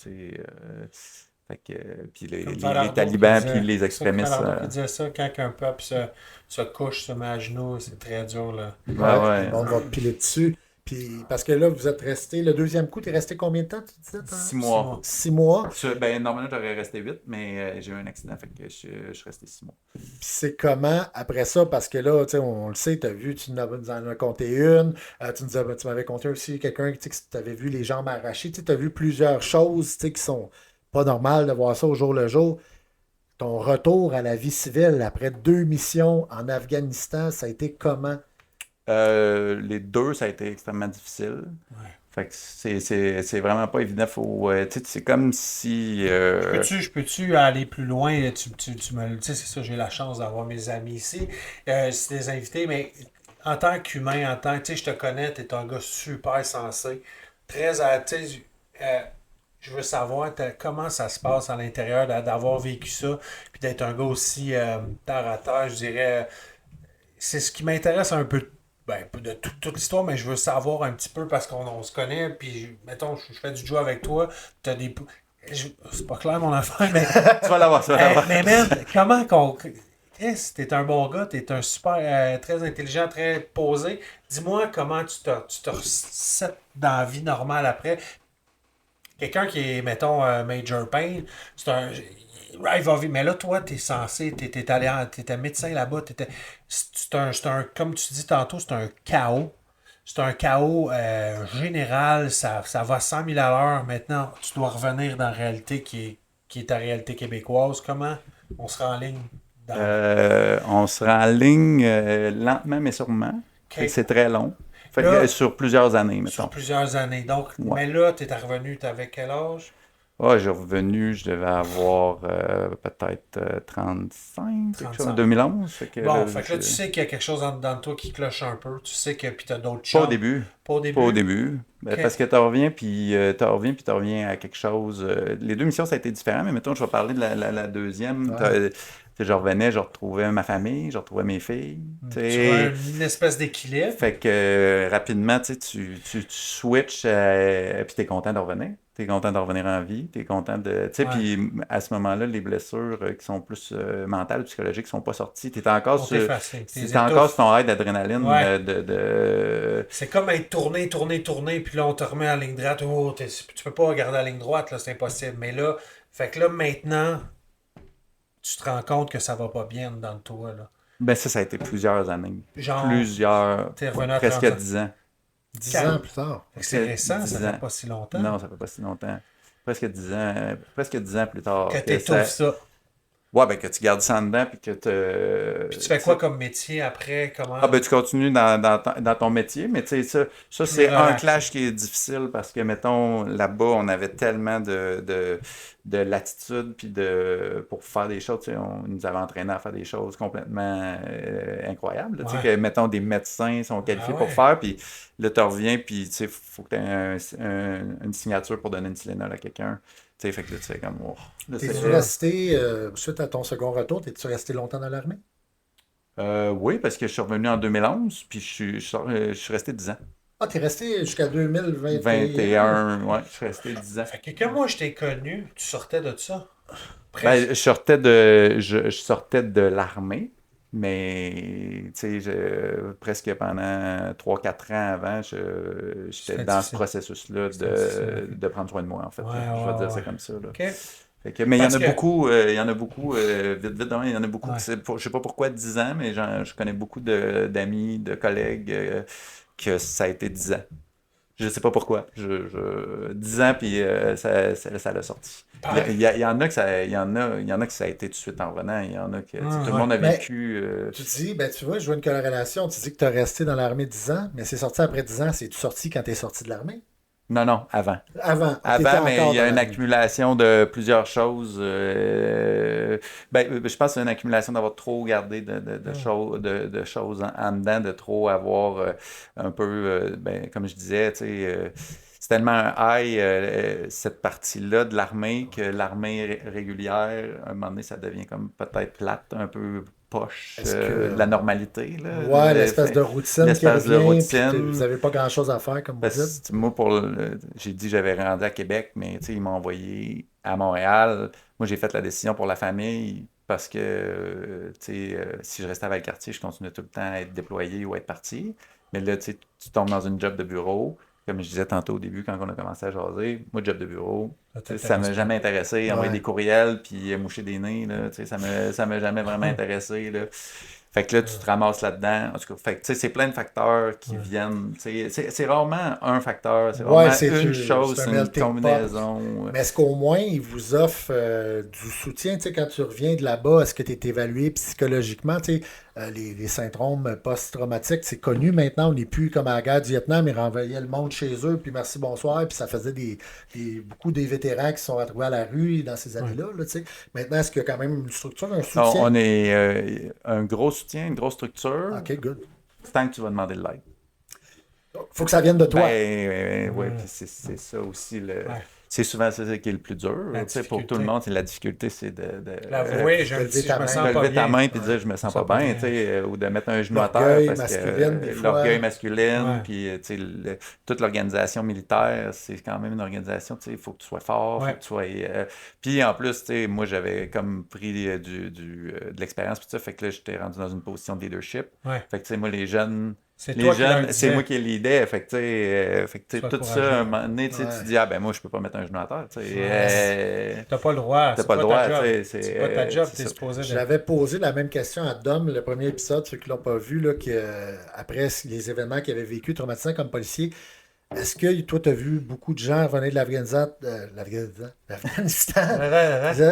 fait que, puis les talibans, puis les extrémistes. Il disait ça, quand un peuple se couche, se met à genoux, c'est très dur, là. On va piler dessus. Puis, parce que là, vous êtes resté, le deuxième coup, tu es resté combien de temps, tu disais? 6 mois. 6 mois. Ben, normalement, j'aurais resté 8, mais j'ai eu un accident, fait que je suis resté 6 mois. Puis c'est comment, après ça, parce que là, on le sait, tu as vu, tu nous en as compté une, tu m'avais compté aussi quelqu'un que tu avais vu les jambes arrachées, tu as vu plusieurs choses qui sont pas normales de voir ça au jour le jour. Ton retour à la vie civile après 2 missions en Afghanistan, ça a été comment? Les 2, ça a été extrêmement difficile. Fait que c'est vraiment pas évident. C'est comme si... Je peux-tu aller plus loin? C'est ça, j'ai la chance d'avoir mes amis ici. C'est des invités, mais en tant qu'humain, je te connais, tu es un gars super sensé. Je veux savoir comment ça se passe à l'intérieur d'avoir vécu ça, puis d'être un gars aussi terre à terre, je dirais. C'est ce qui m'intéresse un peu de toute l'histoire, mais je veux savoir un petit peu parce qu'on se connaît, puis mettons, je fais du jeu avec toi, t'as des... C'est pas clair mon affaire, mais... Tu vas l'avoir, mais man, comment qu'on... Chris, t'es un bon gars, t'es un super, très intelligent, très posé. Dis-moi comment tu te resets dans la vie normale après. Quelqu'un qui est, mettons, Major Payne, c'est un... Mais là, toi, t'es censé, t'étais médecin là-bas, c'est un, comme tu dis tantôt, c'est un chaos. C'est un chaos général, ça va à 100 000 à l'heure. Maintenant, tu dois revenir dans la réalité qui est ta réalité québécoise. Comment on sera en ligne? On sera en ligne lentement, mais sûrement. Okay. C'est très long. Là, sur plusieurs années, mettons. Sur plusieurs années. Donc, mais là, tu es revenu, tu avais quel âge? Ah, j'ai revenu, je devais avoir peut-être 35, quelque chose, 35. 2011. Fait que, Bon, fait que là, tu sais qu'il y a quelque chose dans toi qui cloche un peu. Tu sais que, puis t'as d'autres pas au chums. début. Pas au Pas au début? début. Ben, Ok. parce que tu reviens à quelque chose. Les deux missions, ça a été différent, mais mettons, je vais parler de la deuxième. Ouais. Je revenais, je retrouvais ma famille, je retrouvais mes filles. Tu Tu vois sais. une espèce d'équilibre. Fait que rapidement, tu sais, tu switches, puis t'es content de revenir. T'es content de revenir en vie. T'es content de. Tu sais, Ouais. puis à ce moment-là, les blessures qui sont plus mentales, psychologiques, sont pas sorties. T'es encore On sur. t'efface. T'es T'es encore sur étouffes. ton high d'adrénaline Ouais. de. C'est comme être tourné, puis là, on te remet en ligne droite. Oh, tu peux pas regarder la ligne droite, là, c'est impossible. Mais là, fait que là, maintenant, tu te rends compte que ça va pas bien dans toi, là. Ben ça a été plusieurs années. Genre, Plusieurs, t'es revenu à presque 30 ans. 10 ans. 10 ans plus tard. Fait que c'est récent, ça 10 fait ans. pas si longtemps. Non, ça fait pas si longtemps. Presque 10 ans plus tard. Que Que ça... t'étouffes ça. Ouais, ben que tu gardes ça en dedans, puis que Puis tu fais quoi comme métier après? Comment? Ah ben tu continues dans ton métier, mais tu sais, ça Plus c'est un relax. clash qui est difficile parce que, mettons, là-bas, on avait tellement de latitude puis pour faire des choses, tu sais, on nous avait entraînés à faire des choses complètement incroyables, là, tu sais, Ouais. que, mettons, des médecins sont qualifiés Ah pour ouais. faire, puis là, tu reviens, puis tu sais, faut que tu aies une signature pour donner une Tylenol à quelqu'un. Tu sais, fait que là, tu fais comme, oh, là, T'es-tu c'est... resté, suite à ton second retour, t'es-tu resté longtemps dans l'armée? Oui, parce que je suis revenu en 2011, puis je suis resté 10 ans. Ah, t'es resté jusqu'à 2021. 21, ouais, je suis resté 10 ans. Fait que quand moi je t'ai connu, tu sortais de ça. Ben, Presque. je sortais de l'armée, mais tu sais, presque pendant 3 4 ans avant, j'étais C'était dans ce difficile. processus-là C'était difficile, ok. de prendre soin de moi, en fait. Ouais, Là. Je vais dire ça ouais. comme ça. Là. OK. Fait que, mais il y en Parce a que. beaucoup, vite, vite, il y en a beaucoup, Ouais. je sais pas pourquoi 10 ans, mais je connais beaucoup d'amis, de collègues que ça a été 10 ans. Je sais pas pourquoi. 10 ans, puis ça l'a sorti. Pareil. Il y en a que il y en a que ça a été tout de suite en revenant. Il y en a que tu sais, tout le Ouais. monde a Mais vécu. tu dis, ben tu vois, je vois une corrélation. Tu dis que tu as resté dans l'armée 10 ans, mais c'est sorti après 10 ans. C'est-tu sorti quand tu es sorti de l'armée? Non, avant. Avant. T'étais Avant, mais encore il y a dans une l'armée. accumulation de plusieurs choses. Je pense que c'est une accumulation d'avoir trop gardé de choses en dedans, de trop avoir un peu, comme je disais, tu sais, c'est tellement un high, cette partie-là de l'armée, que l'armée régulière, à un moment donné, ça devient comme peut-être plate, un peu poche Est-ce de que. la normalité. Là, Ouais, l'espèce de routine qui l'espèce de revient, puis vous routine. n'avez pas grand-chose à faire, comme vous dites. Parce que moi, j'ai dit que j'avais rendu à Québec, mais tu sais, ils m'ont envoyé à Montréal. Moi, j'ai fait la décision pour la famille parce que tu sais, si je restais à Valcartier, je continuais tout le temps à être déployé ou à être parti. Mais là, tu sais, tu tombes dans une job de bureau. Comme je disais tantôt au début, quand on a commencé à jaser, moi, job de bureau, Ça tu sais, ça m'a t'intéresse pas. jamais intéressé. Envoyer Ouais. des courriels puis moucher des nez, là, tu sais, ça m'a jamais vraiment intéressé. Là. Fait que là, tu te ramasses là-dedans. En tout cas, fait que, tu sais, c'est plein de facteurs qui Ouais. viennent. Tu sais, c'est rarement un facteur, c'est Ouais, rarement une chose, c'est un c'est une melting pot. combinaison. Mais est-ce qu'au moins, ils vous offrent du soutien, tu sais, quand tu reviens de là-bas, est-ce que tu es évalué psychologiquement, tu sais, les syndromes post-traumatiques, c'est connu maintenant, on n'est plus comme à la guerre du Vietnam, ils renvoyaient le monde chez eux, puis merci, bonsoir, puis ça faisait beaucoup des vétérans qui se sont retrouvés à la rue dans ces années-là, là, tu sais. Maintenant, est-ce qu'il y a quand même une structure, un soutien? On est un gros soutien, une grosse structure, OK, good. tant que tu vas demander de l'aide. Faut que ça vienne de toi. Oui, puis c'est ça aussi. Ouais. C'est souvent ça qui est le plus dur. La Tu sais, pour tout difficulté. le monde, c'est la difficulté, c'est de L'avouer, j'ai un lever petit, ta je me main. sens de pas lever ta bien. main et de dire je me sens pas bien, tu sais, ou de mettre un genou à terre L'orgueil parce masculine, des que fois. l'orgueil masculin, Ouais. puis tu sais, toute l'organisation militaire, c'est quand même une organisation, tu sais, il faut que tu sois fort, Ouais. faut que tu sois. Puis en plus, tu sais, moi j'avais comme pris de l'expérience, puis ça, fait que là j'étais rendu dans une position de leadership. Ouais. Fait que tu sais, moi les jeunes. C'est Les toi qui leur jeunes, c'est disais. moi qui les aidais. Fait que, tu sais, Sois tout courageux. ça, à un moment donné, tu sais, Ouais. tu dis, ah ben moi, je peux pas mettre un genou à terre. Tu sais, T'as pas le droit. t'as C'est pas le ta droit, job. tu sais, C'est pas ta job, c'est t'es ça. supposé Je de. l'avais posé la même question à Dom, le premier épisode, ceux qui l'ont pas vu, là, après les événements qu'il avait vécu traumatisants comme policier. Est-ce que toi, tu as vu beaucoup de gens revenir de l'Afghanistan?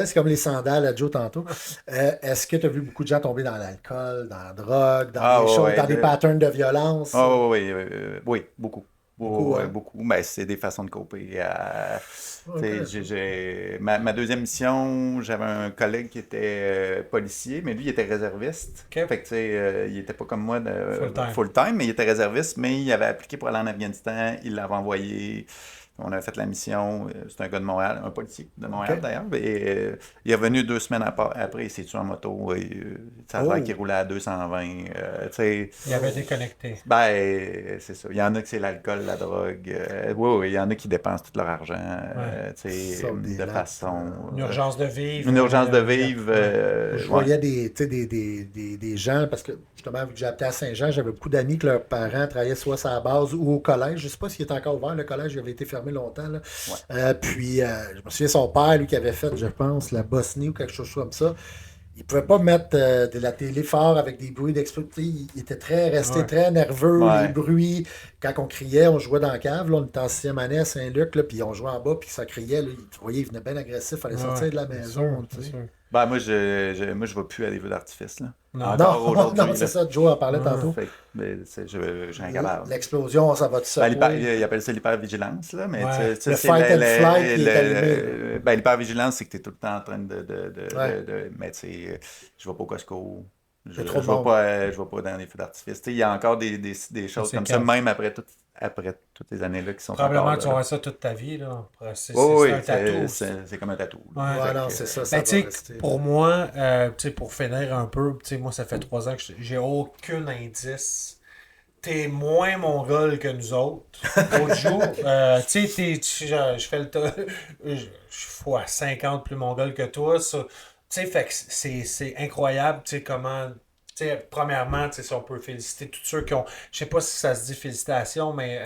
C'est comme les sandales à Joe tantôt. Est-ce que tu as vu beaucoup de gens tomber dans l'alcool, dans la drogue, dans Ah, des ouais, choses, ouais, dans des patterns de violence? Ah oui, oui, beaucoup. Beaucoup, hein? Beaucoup. Ben, c'est des façons de coper. Ouais, Ma deuxième mission, j'avais un collègue qui était policier, mais lui, il était réserviste. OK. Fait que, tu sais, il était pas comme moi de Full-time. full-time, mais il était réserviste, mais il avait appliqué pour aller en Afghanistan, il l'avait envoyé. On a fait la mission. C'est un gars de Montréal, un policier de Montréal OK. d'ailleurs. Et, il est revenu 2 semaines après, il s'est tué en moto. Et, ça a l'air qu'il roulait à 220. Tu sais, Il avait déconnecté. ben, c'est ça. Il y en a que c'est l'alcool, la drogue. Oui, il y en a qui dépensent tout leur argent tu sais, Sauf des de lattes, façon. Une urgence de vivre. Une urgence de vivre. Je ouais. voyais des gens, parce que justement, vu que j'habitais à Saint-Jean, j'avais beaucoup d'amis que leurs parents travaillaient soit à la base ou au collège. Je ne sais pas s'il est encore ouvert, le collège, il avait été fermé longtemps. Là. Puis, je me souviens, son père, lui, qui avait fait, je pense, la Bosnie ou quelque chose comme ça, il ne pouvait pas mettre de la télé fort avec des bruits d'explosion. Il était resté très nerveux, Ouais. les bruits. Quand on criait, on jouait dans la cave. Là, on était en 6e année à Saint-Luc, là, puis on jouait en bas, puis ça criait. Là, tu voyais, il venait bien agressif, il fallait sortir de la maison. Tu sais. Ben, moi, je vais plus à des feux d'artifice. Là. Non. Encore Non, aujourd'hui. non, c'est là. ça, Joe en parlait tantôt. Fait que, ben, j'ai un capable. L'explosion, ça va te Ben, secouer. il appelle ça l'hypervigilance, là, mais Ouais. tu sais, Le c'est fight and flight qui est allumé. ben, l'hypervigilance, c'est que tu es tout le temps en train Ouais. mais tu sais, je vais pas au Costco, je trop de vais monde. je vais pas dans les feux d'artifice. Tu sais, il y a encore des choses C'est comme ça, calme. même après toutes les années-là qui sont Probablement encore que tu là. vas avoir ça toute ta vie. Là. C'est Oui, un tatou. c'est comme un tatou. Ouais. Ouais, non, c'est ça, ça Ben, va tu sais, rester. pour moi, tu sais, pour finir un peu, tu sais, moi, ça fait 3 ans que j'ai aucun indice. T'es moins mongol que nous autres. L'autre jour, tu sais, je fais le tas. Je suis fois 50 plus mongol que toi. Tu sais, fait que c'est incroyable, tu sais, comment. Tu sais, premièrement, tu sais, si on peut féliciter tous ceux qui ont. Je sais pas si ça se dit félicitations, mais.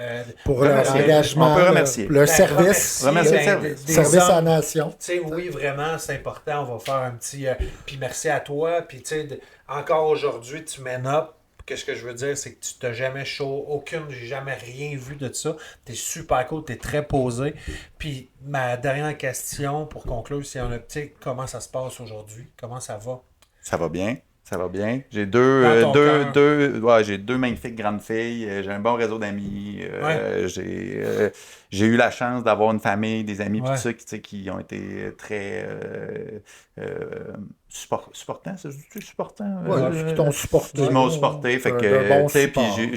Pour leur remercier. engagement, On peut remercier. leur Ben, service, remercier le ben, service. des service à la hommes. nation. Tu sais, oui, vraiment, c'est important. On va faire un petit. Puis merci à toi. Puis, tu sais, encore aujourd'hui, tu mènes up. Qu'est-ce que je veux dire, c'est que tu t'as jamais chaud. J'ai jamais rien vu de ça. T'es super cool, t'es très posé. Puis, ma dernière question pour conclure, c'est tu sais, comment ça se passe aujourd'hui? Comment ça va? Ça va bien. Ça va bien. J'ai Dans ton cœur. j'ai 2 magnifiques grandes filles. J'ai un bon réseau d'amis. Ouais. J'ai eu la chance d'avoir une famille, des amis, Ouais. tout ça, qui ont été très supportants. Ça se dit supportants? Ouais, qui t'ont supporté. Qui m'ont supporté. Fait Un que, bon tu sais, puis support.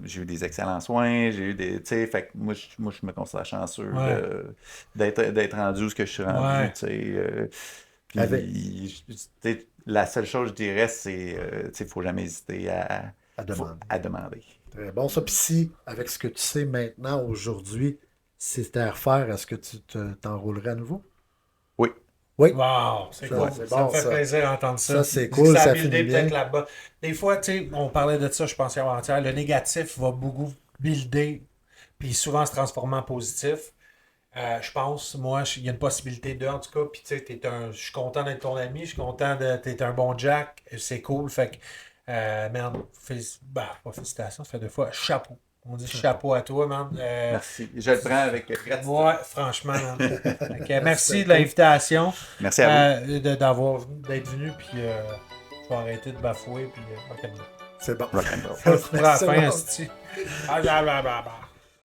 j'ai eu des excellents soins. J'ai eu des, tu sais, fait que moi, je me considère chanceux Ouais. d'être rendu où ce que je suis rendu, Ouais. tu sais. Puis, Avec- tu sais, la seule chose, je dirais, c'est tu sais, faut jamais hésiter À demander. à demander. Très bon, ça. Puis si, avec ce que tu sais maintenant, aujourd'hui, si c'était à refaire, est-ce que tu t'enrôlerais à nouveau? Oui. Oui. Wow, c'est Ça, cool. c'est Ça bon, me fait ça. plaisir d'entendre ça. Ça, c'est cool, Ça ça a buildé finit bien. peut-être là-bas. Des fois, tu sais, on parlait de ça, je pense, avant-hier. Le négatif va beaucoup builder, puis souvent se transformer en positif. Je pense, moi, il y a une possibilité de, en tout cas, puis tu sais, je suis content d'être ton ami, je suis content t'es un bon Jack, c'est cool, fait que, merde, pas félicitations, ça fait 2 fois, chapeau. On dit chapeau à toi, man. Merci. Je le prends avec gratitude. Ouais, franchement, man. Fait que, merci de l'invitation, Merci à vous. d'être venu, puis je vais arrêter de bafouer, puis rock'n'roll. C'est bon. Rock and roll. Pour la C'est fin, bon. esti. Ah, blablabla.